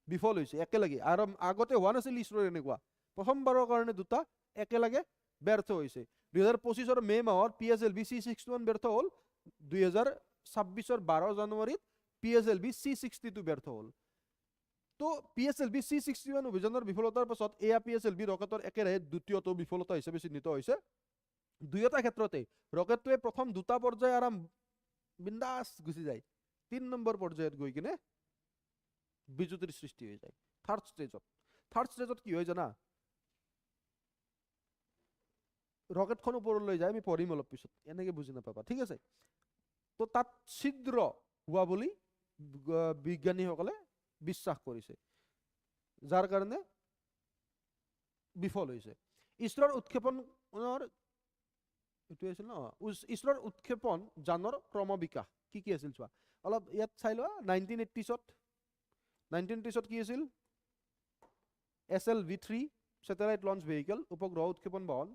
বিফল হৈছে একেলগে। আৰু আগতে হোৱা নাছিল ইছৰোৰ এনেকুৱা, প্ৰথমবাৰৰ কাৰণে দুটা একেলগে ব্যৰ্থ হৈছে। 2025 মে মাহত PSLV C61 ব্যৰ্থ হ'ল, 2026 12 জানুৱাৰীত PSLV C62 ব্যৰ্থ হ'ল। তো PSLV C61 অভিযানৰ বিফলতাৰ পাছত এয়া PSLV ৰকেটৰ একেৰাহে দ্বিতীয়টো বিফলতা হিচাপে চিহ্নিত হৈছে। দুয়োটা ক্ষেত্ৰতে ৰকেটটোৱে প্ৰথম দুটা পৰ্যায় বিন্দাছ গুচি যায়, 3 নম্বৰ পৰ্যায়ত গৈ কিনে বিজুতিৰ সৃষ্টি হৈ যায়। থাৰ্ড ষ্টেজত কি হয় জানা? ৰকেটখন ওপৰলৈ যায়, আমি পঢ়িম অলপ পিছত, এনেকে বুজি নাপাবা। ঠিক আছে। তো তাত ছিদ্ৰ হোৱা বুলি বিজ্ঞানীসকলে বিশ্বাস কৰিছে, যাৰ কাৰণে বিফল হৈছে। ইছৰোৰ উৎক্ষেপণৰ এইটোৱে আছিল ন, ইছৰোৰ উৎক্ষেপণ যানৰ ক্ৰমবিকাশ কি কি আছিল চোৱা অলপ ইয়াত চাই লোৱা। 1980ত কি আছিল? SLV-3 ছেটেলাইট লঞ্চ ভেহিকেল, উপগ্ৰহ উৎক্ষেপণ বাহন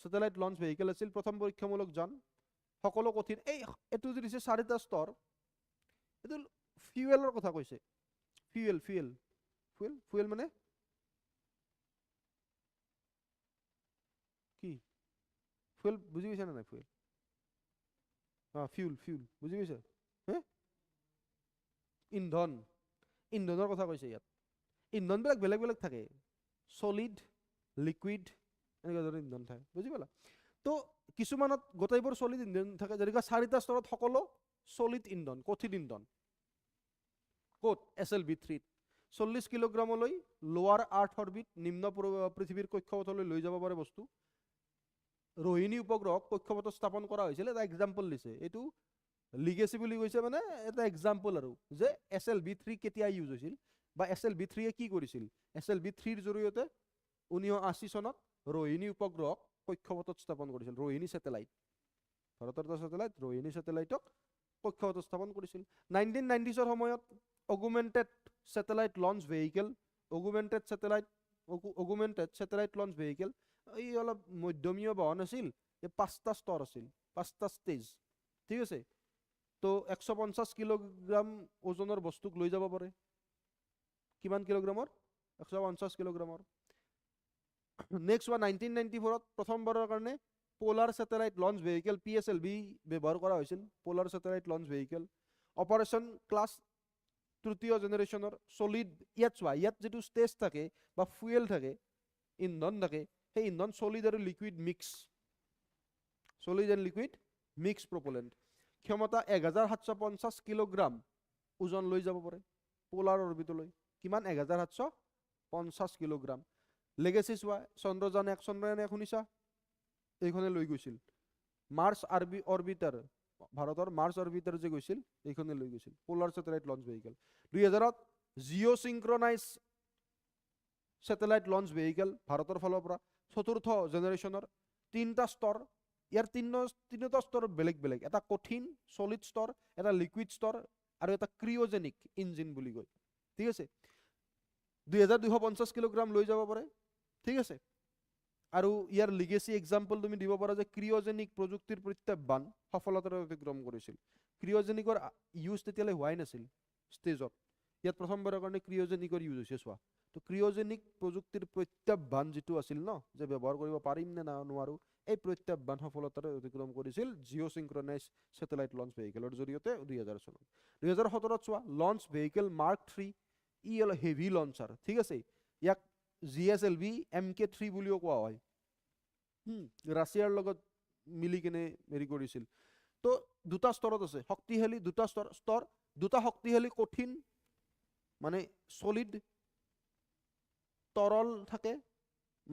ছেটেলাইট লঞ্চ ভেহিকেল আছিল প্ৰথম পৰীক্ষামূলক যান। সকলো কঠিন, এইটো যে দিছে 4টা স্তৰ, এইটো ফিউৱেলৰ কথা কৈছে। ফুয়েল মানে কি? ফুয়েল বুজি পাইছা নে নাই? ফিউল বুজি পাইছা? হে ইন্ধনৰ কথা কৈছে ইয়াত। ইন্ধনবিলাক বেলেগ বেলেগ থাকে, চলিড, লিকুইড, এনেকুৱা ধৰণৰ ইন্ধন থাকে, বুজি পালা? তো কিছুমানত গোটেইবোৰ চলিড ইন্ধন থাকে, যেনেকুৱা 4টা স্তৰত সকলো চলিড ইন্ধন, কঠিন ইন্ধন। ক'ত? SLV-3ত 40 কিলোগ্ৰামলৈ লোৱাৰ আৰ্থ অৰবিট, নিম্ন পৃথিৱীৰ কক্ষপথলৈ লৈ যাব পাৰে বস্তু। ৰোহিণী উপগ্ৰহক কক্ষপথত স্থাপন কৰা হৈছিল এটা এক্সাম্পল দিছে এইটো লিগেসি বুলি কৈছে মানে এটা এক্সাম্পল আৰু যে SLV-3 কেতিয়া ইউজ হৈছিল বা SLV-3 কি কৰিছিল SLV-3 ৰ জৰিয়তে 1980 চনত ৰোহিণী উপগ্ৰহক কক্ষপথত স্থাপন কৰিছিল ৰোহিণী স্যাটেলাইট ভাৰতৰ এটা স্যাটেলাইট ৰোহিণী স্যাটেলাইটক কক্ষপথত স্থাপন কৰিছিল 1990s ৰ সময়ত অগুমেন্টেড satellite launch vehicle অগুমেন্টেড satellite launch vehicle এই অলপ মধ্যমীয় বাহন আছিল এই পাঁচটা স্তৰ আছিল পাঁচটা ষ্টেজ ঠিক আছে তো 150 কিলোগ্ৰাম ওজনৰ বস্তুক লৈ যাব পাৰে কিমান কিলোগ্ৰামৰ 150 কিলোগ্ৰামৰ নেক্সট ওয়ান 1994 ত প্ৰথমবাৰৰ কাৰণে polar satellite launch vehicle PSLV ব্যৱহাৰ কৰা হৈছিল polar satellite launch vehicle operation class তৃতীয় জেনাৰেশনৰ সলিড ইয়াত চোৱা ইয়াত যেটো ষ্টেজ থাকে বা ফুয়েল থাকে ইন্ধন থাকে সেই ইন্ধন সলিড আৰু liquid mix solid and liquid mix propellant ক্ষমতা 1750 কিলোগ্ৰাম ওজন লৈ যাব পাৰে পোলাৰ অৰবিটলৈ কিমান 1750 কিলোগ্ৰাম লেগেসি চোৱা চন্দ্ৰযান 1 শুনিছা এইখনে লৈ গৈছিল মাৰ্চ অৰবিটাৰ ভাৰতৰ মাৰ্চ অৰবিটাৰ যে গৈছিল এইখনে লৈ গৈছিল পোলাৰ স্যাটেলাইট লঞ্চ ভেহিকল 2000ত geo synchronise satellite launch vehicle ভাৰতৰ ফালৰ পৰা চতুৰ্থ জেনাৰেশনৰ তিনটা স্তৰ ইয়াৰ তিনিটা স্তৰ বেলেগ বেলেগ এটা কঠিন সলিড স্তৰ এটা লিকুইড স্তৰ আৰু এটা ক্ৰিয়োজেনিক ইঞ্জিন বুলি কয় ঠিক আছে 2250 কিলোগ্ৰাম লৈ যাব পাৰে ঠিক আছে আৰু ইয়াৰ লিগেসি এক্সাম্পল তুমি দিব পাৰা যে ক্ৰিয়োজেনিক প্ৰযুক্তিৰ প্ৰত্যাহ্বান সফলতাৰে অতিক্ৰম কৰিছিল ক্ৰিয়োজেনিকৰ ইউজ তেতিয়ালৈ হোৱাই নাছিল ষ্টেজত ইয়াত প্ৰথমবাৰৰ কাৰণে ক্ৰিয়োজেনিকৰ ইউজ হৈছে চোৱা তো ক্ৰিয়োজেনিক প্ৰযুক্তিৰ প্ৰত্যাহ্বান যেটো আছিল ন যে ব্যৱহাৰ কৰিব পাৰিম নে না নোৱাৰো এই প্ৰত্যাহ্বান সফলতাৰে অতিক্ৰম কৰিছিল জিও সিনক্ৰনাইজ স্যাটেলাইট লঞ্চ ভেহিকলৰ জৰিয়তে 2000 চনত 2017ত চোৱা লঞ্চ ভেহিকল মাৰ্ক 3 ই হল হেভি লঞ্চাৰ ঠিক আছে ইয়াক GSLV MK3 বুলিও কোৱা হয় ৰাছিয়াৰ লগত মিলি কেনে হেৰি কৰিছিল তো দুটা স্তৰত আছে শক্তিশালী দুটা স্তৰ দুটা শক্তিশালী কঠিন মানে সলিড তৰল থাকে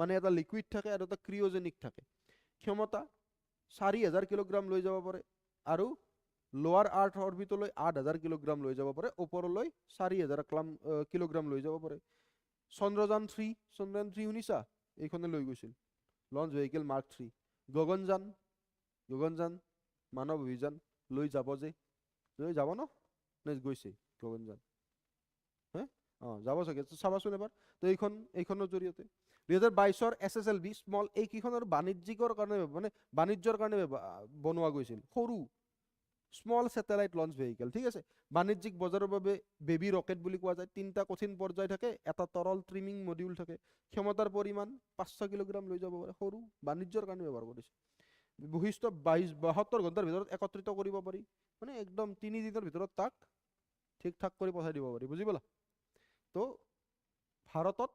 মানে এটা লিকুইড থাকে আৰু এটা ক্ৰিয়োজেনিক থাকে ক্ষমতা 4000 কিলোগ্ৰাম লৈ যাব পাৰে আৰু লোৱাৰ আৰ্থ অৰবিটলৈ 8000 কিলোগ্ৰাম লৈ যাব পাৰে ওপৰলৈ 4000 কিলোগ্ৰাম লৈ যাব পাৰে চন্দ্ৰযান 3 শুনিছা এইখনে লৈ গৈছিল লঞ্চ ভেহিকল মাৰ্ক 3 গগনযান মানৱ অভিযান লৈ যাব ন নে গৈছে গগনযান যাব চাগে চাবাচোন এবাৰ তো এইখনৰ জৰিয়তে 2022ৰ SSLV স্মল এই কিখনৰ বাণিজ্যিকৰ কাৰণে মানে বাণিজ্যৰ কাৰণে বনোৱা গৈছিল সৰু স্মল স্যাটেলাইট লঞ্চ ভেহিকল ঠিক আছে বাণিজ্যিক বজাৰৰ বাবে বেবি ৰকেট বুলি কোৱা যায় তিনটা কঠিন পৰ্যায় থাকে এটা তৰল ট্ৰিমিং মডিউল থাকে ক্ষমতাৰ পৰিমাণ 500 কিলোগ্ৰাম লৈ যাব পাৰে সৰু বাণিজ্যৰ কাৰণে ব্যৱহাৰ কৰিছে বৈশিষ্ট্য 72 ঘণ্টাৰ ভিতৰত একত্ৰিত কৰিব পাৰি মানে একদম 3 দিনৰ ভিতৰত তাক ঠিক ঠাক কৰি পঠাই দিব পাৰি বুজি পালা তো ভাৰতত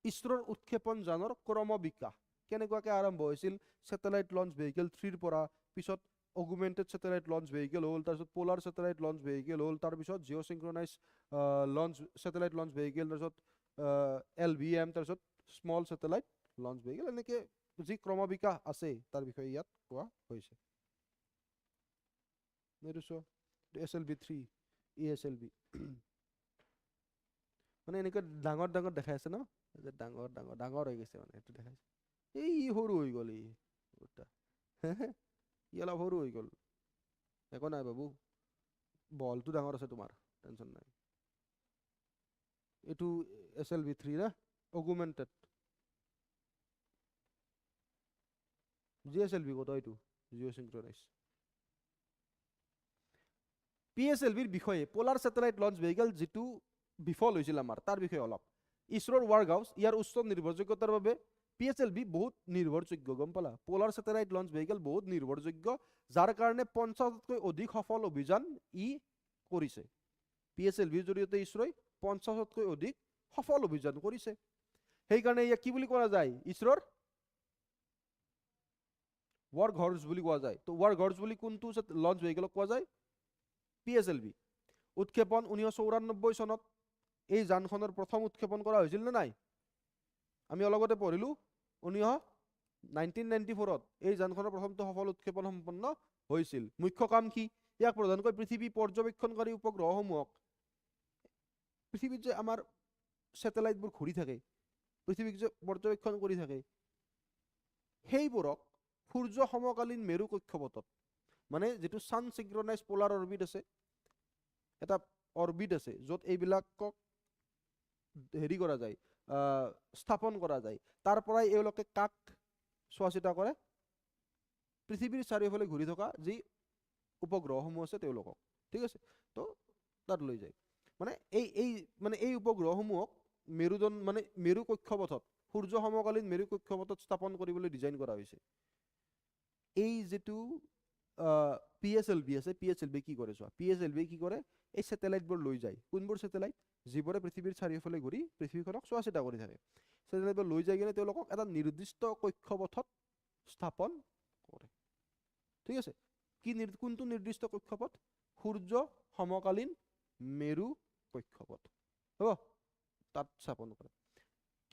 ইছৰোৰ উৎক্ষেপণ যানৰ ক্ৰম বিকাশ কেনেকুৱাকৈ আৰম্ভ হৈছিল স্যাটেলাইট লঞ্চ ভেহিকল 3 ৰ পৰা পিছত অগুমেন্টেড স্যাটেলাইট লঞ্চ ভেহিকল হ'ল তাৰপিছত পোলাৰ স্যাটেলাইট লঞ্চ ভেহিকল হ'ল তাৰপিছত Jio synchronise satellite launch vehicle তাৰপিছত LVM তাৰপিছত স্মল স্যাটেলাইট লঞ্চ ভেহিকল এনেকৈ যি ক্ৰম বিকাশ আছে তাৰ বিষয়ে ইয়াত কোৱা হৈছে SLV-3 ESLV মানে এনেকৈ ডাঙৰ দেখাই আছে ন যে ডাঙৰ হৈ গৈছে মানে এইটো দেখাইছে এই সৰু হৈ গ'ল ই অলপ সৰু হৈ গ'ল একো নাই বাবু বলটো ডাঙৰ আছে তোমাৰ টেনচন নাই এইটো SLV-3 না অগুমেন্টেড GSLV কত এইটো জিও সিনক্ৰনাইজ PSLVৰ বিষয়ে পোলাৰ স্যাটেলাইট লঞ্চ ভেহিকল যেটো বিফল হৈছিল আমাৰ তাৰ বিষয়ে অলপ ইছৰোৰ ৱাৰ্ক হাউচ ইয়াৰ উচ্চ নিৰ্ভৰযোগ্যতাৰ বাবে PSLV বহুত নিৰ্ভৰযোগ্য গম পালা পোলাৰ স্যাটেলাইট লঞ্চ ভেহিকল বহুত নিৰ্ভৰযোগ্য যাৰ কাৰণে 50তকৈ অধিক সফল অভিযান ই কৰিছে PSLVৰ জৰিয়তে ইছৰোই 50তকৈ অধিক সফল অভিযান কৰিছে সেই কাৰণে ইয়াক কি বুলি কোৱা যায় ইছৰোৰ ৱাৰ্ক হাউচ বুলি কোৱা যায় তো ৱাৰ্ক হাউচ বুলি কোনটো লঞ্চ ভেহিকলক কোৱা যায় PSLV উৎক্ষেপণ 1994 চনত এই যানখনৰ প্ৰথম উৎক্ষেপণ কৰা হৈছিল নে নাই আমি অলগতে পঢ়িলো 1994-ত এই যানখনৰ প্ৰথমটো সফল উৎক্ষেপণ সম্পন্ন হৈছিল। মুখ্য কাম কি? ইয়াক প্ৰধানকৈ পৃথিৱী পৰ্যবেক্ষণকাৰী উপগ্ৰহসমূহক, পৃথিৱীত যে আমাৰ ছেটেলাইটবোৰ ঘূৰি থাকে, পৃথিৱীক যে পৰ্যবেক্ষণ কৰি থাকে, সেইবোৰক সূৰ্য সমকালীন মেৰু কক্ষপথত, মানে যিটো ছান চিংক্ৰনাইজ পোলাৰ অৰবিট আছে, এটা অৰবিট আছে য'ত এইবিলাকক হেৰি কৰা যায়, স্থাপন কৰা যায়, তাৰ পৰাই এওঁলোকে কাক চোৱা চিতা কৰে? পৃথিৱীৰ চাৰিওফালে ঘূৰি থকা যি উপগ্ৰহসমূহ আছে তেওঁলোকক, ঠিক আছে? তো তাত লৈ যায়, মানে এই উপগ্ৰহসমূহক মেৰুদণ্ড মানে মেৰু কক্ষপথত, সূৰ্য সমকালীন মেৰু কক্ষপথত স্থাপন কৰিবলৈ ডিজাইন কৰা হৈছে। এই যিটো PSLV আছে, PSLV কি কৰে চোৱা, PSLV কি কৰে? এই ছেটেলাইটবোৰ লৈ যায়। কোনবোৰ ছেটেলাইট? যিবোৰে পৃথিৱীৰ চাৰিওফালে ঘূৰি পৃথিৱীখনক চোৱা চিতা কৰি থাকে। ছেটেলাইটবোৰ লৈ যাই কিনে তেওঁলোকক এটা নিৰ্দিষ্ট কক্ষপথত স্থাপন কৰে, ঠিক আছে? কোনটো নিৰ্দিষ্ট কক্ষপথ? সূৰ্য সমকালীন মেৰু কক্ষপথ, হ'ব? তাত স্থাপন কৰে।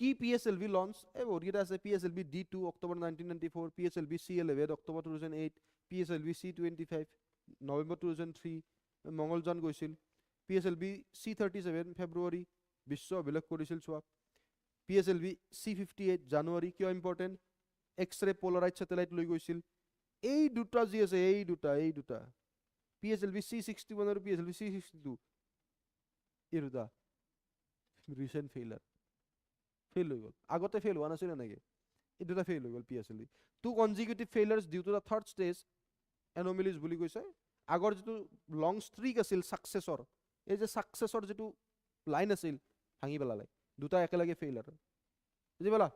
কি PSLV লঞ্চ? এই বহুতকেইটা আছে। PSLV D2 October 1994, PSLV C11 October 2008, PSLV C25 November 2003 Mangalyaan গৈছিল। PSLV C37 ফেব্ৰুৱাৰী বিশ্ব অভিলেখ কৰিছিল চোৱা। PSLV C58 জানুৱাৰী, কিয় ইম্পৰ্টেণ্ট? এক্সৰে পলাৰাইজ ছেটেলাইট লৈ গৈছিল। এই দুটা যি আছে, এই দুটা PSLV C61 আৰু PSLV C62, এই দুটা ৰিচেণ্ট ফেইলাৰ, ফেইল হৈ গ'ল। আগতে ফেইল হোৱা নাছিল এনেকৈ, এই দুটা ফেইল হৈ গ'ল PSLV। 2 consecutive failures due to the third stage anomalies বুলি কৈছে। আগৰ যিটো লং ষ্ট্ৰিক আছিল ছাকচেছৰ, এই যে ছাকচেছৰ যিটো লাইন আছিল, ভাঙি পেলালে। দুটা একেলগে ফেইলাৰ, বুজি পালা?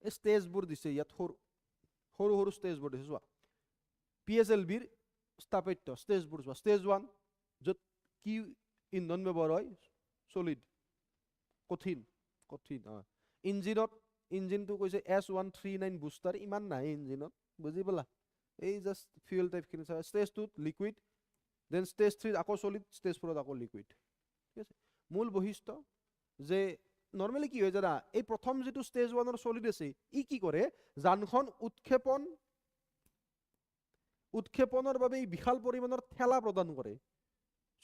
এই ষ্টেজবোৰ দিছে ইয়াত, সৰু সৰু ষ্টেজবোৰ দিছে চোৱা। PSLVৰ স্থাপত্য ষ্টেজবোৰ চোৱা। ষ্টেজ 1 য'ত কি ইন্ধন ব্যৱহাৰ হয়? চলিড, কঠিন। ইঞ্জিনটো কৈছে S139 বুষ্টাৰ, ইমান নাহে ইঞ্জিনত, বুজি পালা? এই জাষ্ট ফিউল টাইপখিনি চাই। ষ্টেজ 2 লিকুইড, দেন ষ্টেজ 3 আকৌ চলিড, ষ্টেজ 4 আকৌ লিকুইড, ঠিক আছে? মূল বৈশিষ্ট্য যে নৰ্মেলি কি হয় জানা, এই প্ৰথম যিটো ষ্টেজ 1ৰ চলিড আছে, ই কি কৰে? যানখন উৎক্ষেপণৰ বাবে ই বিশাল পৰিমাণৰ ঠেলা প্ৰদান কৰে।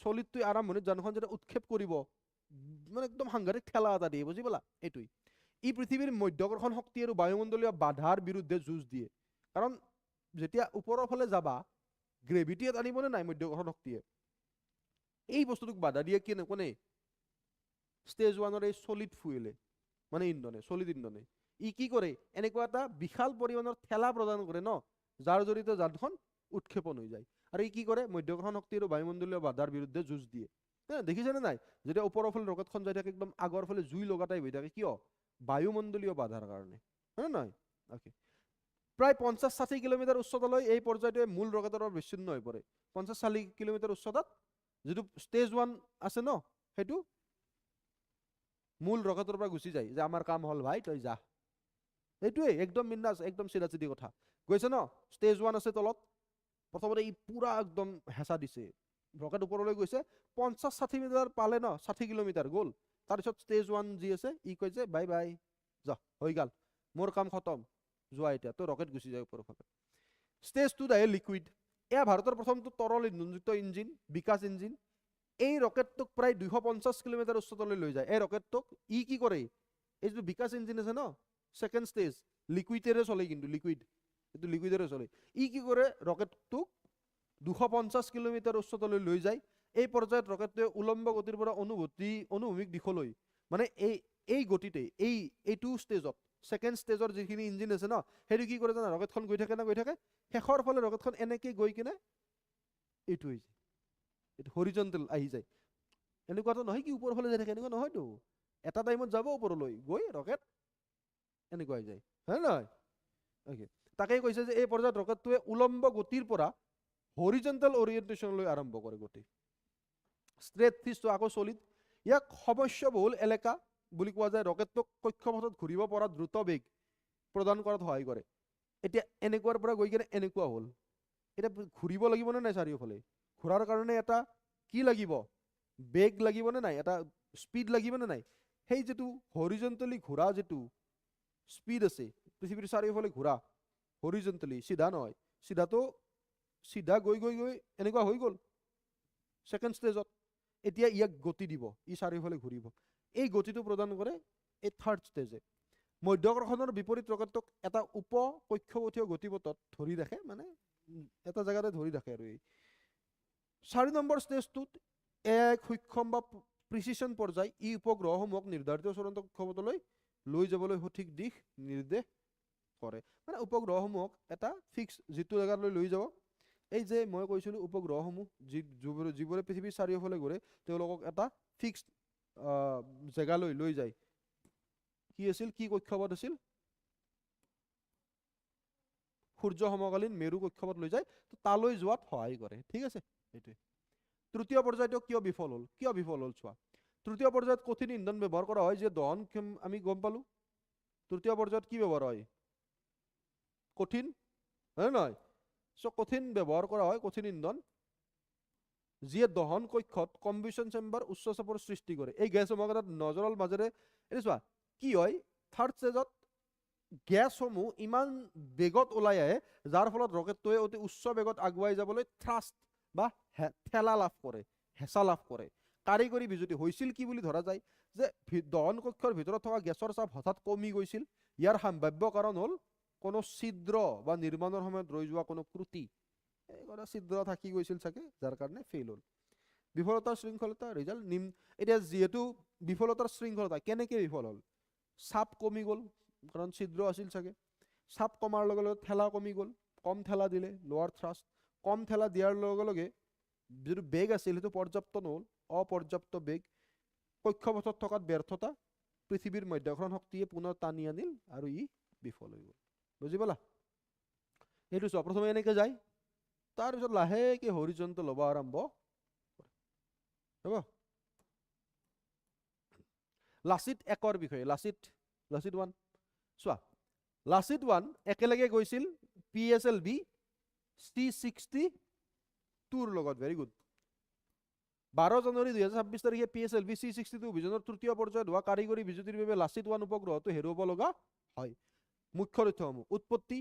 চলিডটো আৰম্ভণিত যানখন যেতিয়া উৎক্ষেপ কৰিব, মানে একদম সাংঘাতিক ঠেলা এটা দিয়ে, বুজি পালা? এইটোই ই পৃথিৱীৰ মধ্যাকৰ্ষণ শক্তি আৰু বায়ুমণ্ডলীয় বাধাৰ বিৰুদ্ধে যুঁজ দিয়ে। কাৰণ যেতিয়া ওপৰৰ ফালে যাবা, গ্ৰেভিটিয়ে টানিবনে নাই? মধ্যাকৰ্ষণ শক্তিয়ে এই বস্তুটোক বাধা দিয়ে। কোনে? ষ্টেজ 1ৰ এই চলিড ফুয়েলে, মানে ইন্ধনে, চলিড ইন্ধনে। ই কি কৰে? এনেকুৱা এটা বিশাল পৰিমাণৰ ঠেলা প্ৰদান কৰে ন, যাৰ জৰিয়তে যানখন উৎক্ষেপণ হৈ যায়। আৰু ই কি কৰে? মধ্যাকৰ্ষণ শক্তি আৰু বায়ুমণ্ডলীয় বাধাৰ বিৰুদ্ধে যুঁজ দিয়ে। দেখিছেনে নাই? যেতিয়া ওপৰৰ ফালে ৰকেটখন যাই থাকে, একদম আগৰ ফালে জুই লগা টাইপ হৈ থাকে, কিয়? বায়ুমণ্ডলীয় বাধাৰ কাৰণে, হয় নে নহয়? অ'কে। প্ৰায় 50-60 কিলোমিটাৰ উচ্চতালৈ এই পৰ্যায়টোৱে মূল ৰকেটৰ পৰা বিচ্ছিন্ন হৈ পৰে। 50-60 কিলোমিটাৰ উচ্চতাত যিটো ষ্টেজ 1 আছে ন, সেইটো মূল ৰকেটৰ পৰা গুচি যায়, যে আমাৰ কাম হ'ল ভাই, তই যা। এইটোৱে একদম বিন্দাছ, একদম চিধা চিধি কথা। গৈছে ন? ষ্টেজ 1 আছে তলত, প্ৰথমতে ই পুৰা একদম হেঁচা দিছে, ৰকেট ওপৰলৈ গৈছে, 50-60 মিটাৰ পালে ন, 60 কিলোমিটাৰ গ'ল। তাৰপিছত ষ্টেজ 1 যি আছে, ই কয় যে বাই বাই, যা, হৈ গ'ল, মোৰ কাম খতম, যোৱা এতিয়া। তো ৰকেট গুচি যায় ওপৰৰ ফালে। ষ্টেজ 2 আহে লিকুইড। এয়া ভাৰতৰ প্ৰথমটো তৰল ইন্ধনযুক্ত ইঞ্জিন, বিকাশ ইঞ্জিন। এই ৰকেটটোক প্ৰায় 250 কিলোমিটাৰ উচ্চতালৈ লৈ যায়। এই ৰকেটটোক ই কি কৰে? এই যিটো বিকাশ ইঞ্জিন আছে ন, ছেকেণ্ড ষ্টেজ, লিকুইডেৰে চলে, কিন্তু এইটো লিকুইডেৰে চলে। ই কি কৰে? ৰকেটটোক 250 কিলোমিটাৰ উচ্চতালৈ লৈ যায়। এই পৰ্যায়ত ৰকেটটোৱে উলম্ব গতিৰ পৰা অনুভূমিক দিশলৈ, মানে এই গতিতে, এইটো ষ্টেজত, ছেকেণ্ড ষ্টেজৰ যিখিনি ইঞ্জিন আছে ন, সেইটো কি কৰে জানা? ৰকেটখন গৈ থাকে, শেষৰ ফালে ৰকেটখন এনেকে গৈ কিনে এইটো হৈ যায়, এইটো হৰিজণ্টেল আহি যায়। এনেকুৱাতো নহয় কি ওপৰৰ ফালে যাই থাকে, এনেকুৱা নহয়তো। এটা টাইমত যাব ওপৰলৈ, গৈ ৰকেট এনেকুৱা হৈ যায়, হয় নে নহয়? অ'কে। তাকেই কৈছে যে এই পৰ্যায়ত ৰকেটটোৱে উলম্ব গতিৰ পৰা হৰিজণ্টেল অৰিয়েণ্টেশ্যনলৈ আৰম্ভ কৰে গতি। ষ্ট্ৰেট ফিচটো আকৌ চলিড। ইয়াক সমস্যাবহুল এলেকা বুলি কোৱা যায়। ৰকেটটোক কক্ষপথত ঘূৰিব পৰা দ্ৰুত বেগ প্ৰদান কৰাত সহায় কৰে। এতিয়া এনেকুৱাৰ পৰা গৈ কিনে এনেকুৱা হ'ল, এতিয়া ঘূৰিব লাগিবনে নাই চাৰিওফালে? ঘূৰাৰ কাৰণে এটা কি লাগিব? বেগ লাগিবনে নাই? এটা স্পীড লাগিবনে নাই? সেই যেটো হৰিজন্টেলি ঘূৰা যেটো স্পীড আছে পৃথিৱীৰ চাৰিওফালে ঘূৰা হৰিজন্টেলি সিধা নহয় সিধাটো সিধা গৈ গৈ গৈ এনেকুৱা হৈ গ'ল সেকেন্ড ষ্টেজত এতিয়া ইয়াক গতি দিব ই চাৰিওফালে ঘূৰিব এই গতিটো প্ৰদান কৰে এই থাৰ্ড ষ্টেজে মধ্যাকৰ্ষণৰ বিপৰীত ৰকেটক এটা উপ কক্ষপথীয় গতিপথত ধৰি ৰাখে মানে এটা জায়গাতে ধৰি ৰাখে আৰু এই 4 নম্বৰ ষ্টেজটোত এক সক্ষম বা প্ৰিচিশন পৰ্যায় ই উপগ্ৰহসমূহক নিৰ্ধাৰিত চূড়ান্ত কক্ষপথলৈ লৈ যাবলৈ সঠিক দিশ নিৰ্দেশ কৰে মানে উপগ্ৰহসমূহক এটা ফিক্স যেটো জায়গালৈ লৈ যাব এই যে মই কৈছিলো উপগ্ৰহসমূহ যিবোৰে পৃথিৱীৰ চাৰিওফালে ঘূৰে তেওঁলোকক এটা ফিক্স জায়গালৈ লৈ যায় কি আছিল কি কক্ষপথ আছিল সূৰ্য সমকালীন মেৰু কক্ষপথ লৈ যায় তো তালৈ যোৱাত সহায় কৰে ঠিক আছে এইটোৱে তৃতীয় পৰ্যায়টো কিয় বিফল হ'ল চোৱা তৃতীয় পৰ্যায়ত কঠিন ইন্ধন ব্যৱহাৰ কৰা হয় যে দহন আমি গম পালো তৃতীয় পৰ্যায়ত কি ব্যৱহাৰ হয় কঠিন হয় নহয় সো কঠিন ব্যৱহাৰ কৰা হয় কঠিন ইন্ধন যিয়ে দহন কক্ষত কম্বিশন চেম্বাৰ উচ্চ চাপৰ সৃষ্টি কৰে এই গেছসমূহক এটা নজৰৰ মাজেৰে এনে চোৱা কি হয় থাৰ্ড ষ্টেজত গেছসমূহ ইমান বেগত ওলাই আহে যাৰ ফলত ৰকেটটোৱে অতি উচ্চ বেগত আগুৱাই যাবলৈ থ্ৰাষ্ট বা ঠেলা লাভ কৰে হেঁচা লাভ কৰে কাৰিকৰী বিজুতি হৈছিল কি বুলি ধৰা যায় যে দহন কক্ষৰ ভিতৰত থকা গেছৰ চাপ হঠাৎ কমি গৈছিল ইয়াৰ সম্ভাৱ্য কাৰণ হ'ল কোনো ছিদ্ৰ বা নিৰ্মাণৰ সময়ত ৰৈ যোৱা কোনো ত্ৰুটি এইগৰা ছিদ্ৰ থাকি গৈছিল চাগে যাৰ কাৰণে ফেইল হ'ল বিফলতাৰ শৃংখলতা ৰিজাল্ট নিম এতিয়া যেহেতু বিফলতাৰ শৃংখলতা কেনেকৈ বিফল হ'ল চাপ কমি গ'ল কাৰণ ছিদ্ৰ আছিল চাগে চাপ কমাৰ লগে লগে ঠেলা কমি গ'ল কম ঠেলা দিলে লোৱাৰ থ্ৰাষ্ট কম ঠেলা দিয়াৰ লগে লগে যিটো বেগ আছিল সেইটো পৰ্যাপ্ত নহ'ল অপৰ্যাপ্ত বেগ কক্ষপথত থকাত ব্যৰ্থতা পৃথিৱীৰ মধ্যাকৰ্ষণ শক্তিয়ে পুনৰ টানি আনিল আৰু ই বিফল হৈ গ'ল বুজি পালা এইটো চোৱা প্ৰথমে এনেকৈ যায় তাৰপিছত লাহেকৈ হৰিজন্টেল ল'ব আৰম্ভ হ'ব লাচিত একৰ বিষয়ে লাচিত 1 চোৱা লাচিত 1 একেলগে গৈছিল PSLV C62 লগত ভেৰি গুড 12 জানুৱাৰী 2026 তাৰিখে PSLV C62 অভিযানৰ তৃতীয় পৰ্যায়ত হোৱা কাৰিকৰী বিজুতিৰ বাবে লাচিত 1 উপগ্ৰহটো হেৰুৱাব লগা হয় মুখ্য তথ্যসমূহ উৎপত্তি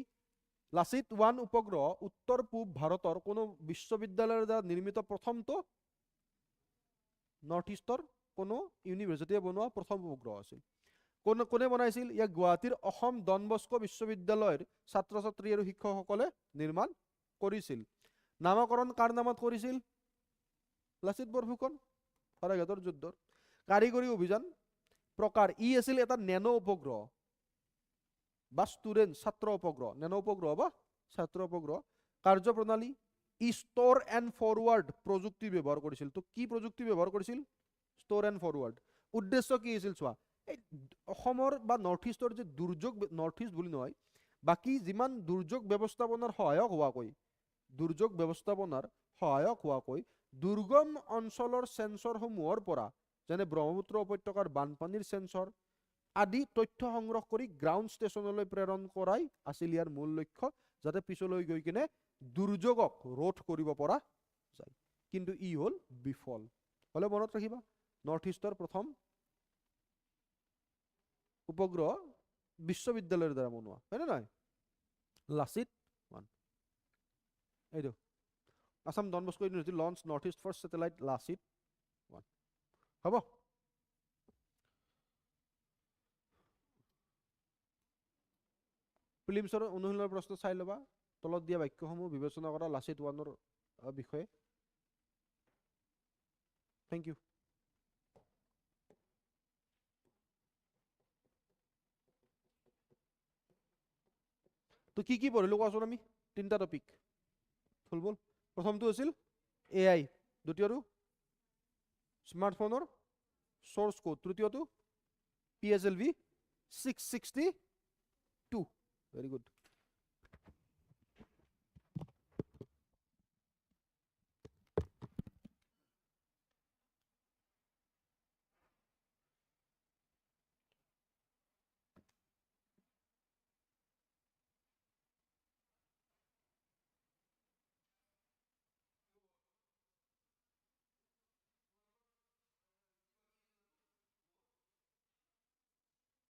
লাচিত 1 উপগ্ৰহ উত্তৰ পূব ভাৰতৰ কোনো বিশ্ববিদ্যালয়ৰ দ্বাৰা নিৰ্মিত প্ৰথমটো নৰ্থ ইষ্টৰ কোনো ইউনিভাৰ্চিটিয়ে বনোৱা প্ৰথম উপগ্ৰহ আছিল কোনে বনাইছিল ইয়াক গুৱাহাটীৰ অসম ডন বস্কো বিশ্ববিদ্যালয়ৰ ছাত্ৰ ছাত্ৰী আৰু শিক্ষকসকলে নিৰ্মাণ কৰিছিল নামকৰণ কাৰ নামত কৰিছিল লাচিত বৰফুকন শৰাইঘাটৰ যুদ্ধৰ কাৰিকৰী অভিযান প্ৰকাৰ ই আছিল এটা নেনো উপগ্ৰহ বা ষ্টুডেন্ট ছাত্ৰ উপগ্ৰহ নেনো উপগ্ৰহ বা ছাত্ৰ উপগ্ৰহ কাৰ্যপ্ৰণালী ই ষ্ট'ৰ এণ্ড ফৰৱাৰ্ড প্ৰযুক্তি ব্যৱহাৰ কৰিছিল তো কি প্ৰযুক্তি ব্যৱহাৰ কৰিছিল ষ্ট'ৰ এণ্ড ফৰৱাৰ্ড উদ্দেশ্য কি আছিল চোৱা এই অসমৰ বা নৰ্থ ইষ্টৰ যে দুৰ্যোগ নৰ্থ ইষ্ট বুলি নহয় বাকী যিমান দুৰ্যোগ ব্যৱস্থাপনাৰ সহায়ক হোৱাকৈ দুৰ্গম অঞ্চলৰ সেন্সৰসমূহৰ পৰা যেনে ব্ৰহ্মপুত্ৰ উপত্যকাৰ বানপানীৰ সেন্সৰ আদি তথ্য সংগ্ৰহ কৰি গ্ৰাউণ্ড ষ্টেচনলৈ প্ৰেৰণ কৰাই আছিল ইয়াৰ মূল লক্ষ্য যাতে পিছলৈ গৈ কিনে দুৰ্যোগক ৰোধ কৰিব পৰা যায় কিন্তু ই হ'ল বিফল হলে মনত ৰাখিবা নৰ্থ ইষ্টৰ প্ৰথম উপগ্ৰহ বিশ্ববিদ্যালয়ৰ দ্বাৰা বনোৱা হয়নে নহয় লাচিত 1 এইটো Assam Don Bosco university launch north east first satellite Lachit 1 হ'ব প্ৰিলিমছৰ অনুশীলনৰ প্ৰশ্ন চাই ল'বা তলত দিয়া বাক্যসমূহ বিবেচনা কৰা লাচিত 1ৰ বিষয়ে থ্যাংক ইউ তো কি পঢ়িলো কোৱাচোন আমি তিনিটা টপিক ফুলবল প্ৰথমটো আছিল AI দ্বিতীয়টো স্মাৰ্টফোনৰ সোৰ্স কোড তৃতীয়টো PSLV 662 ভেৰি গুড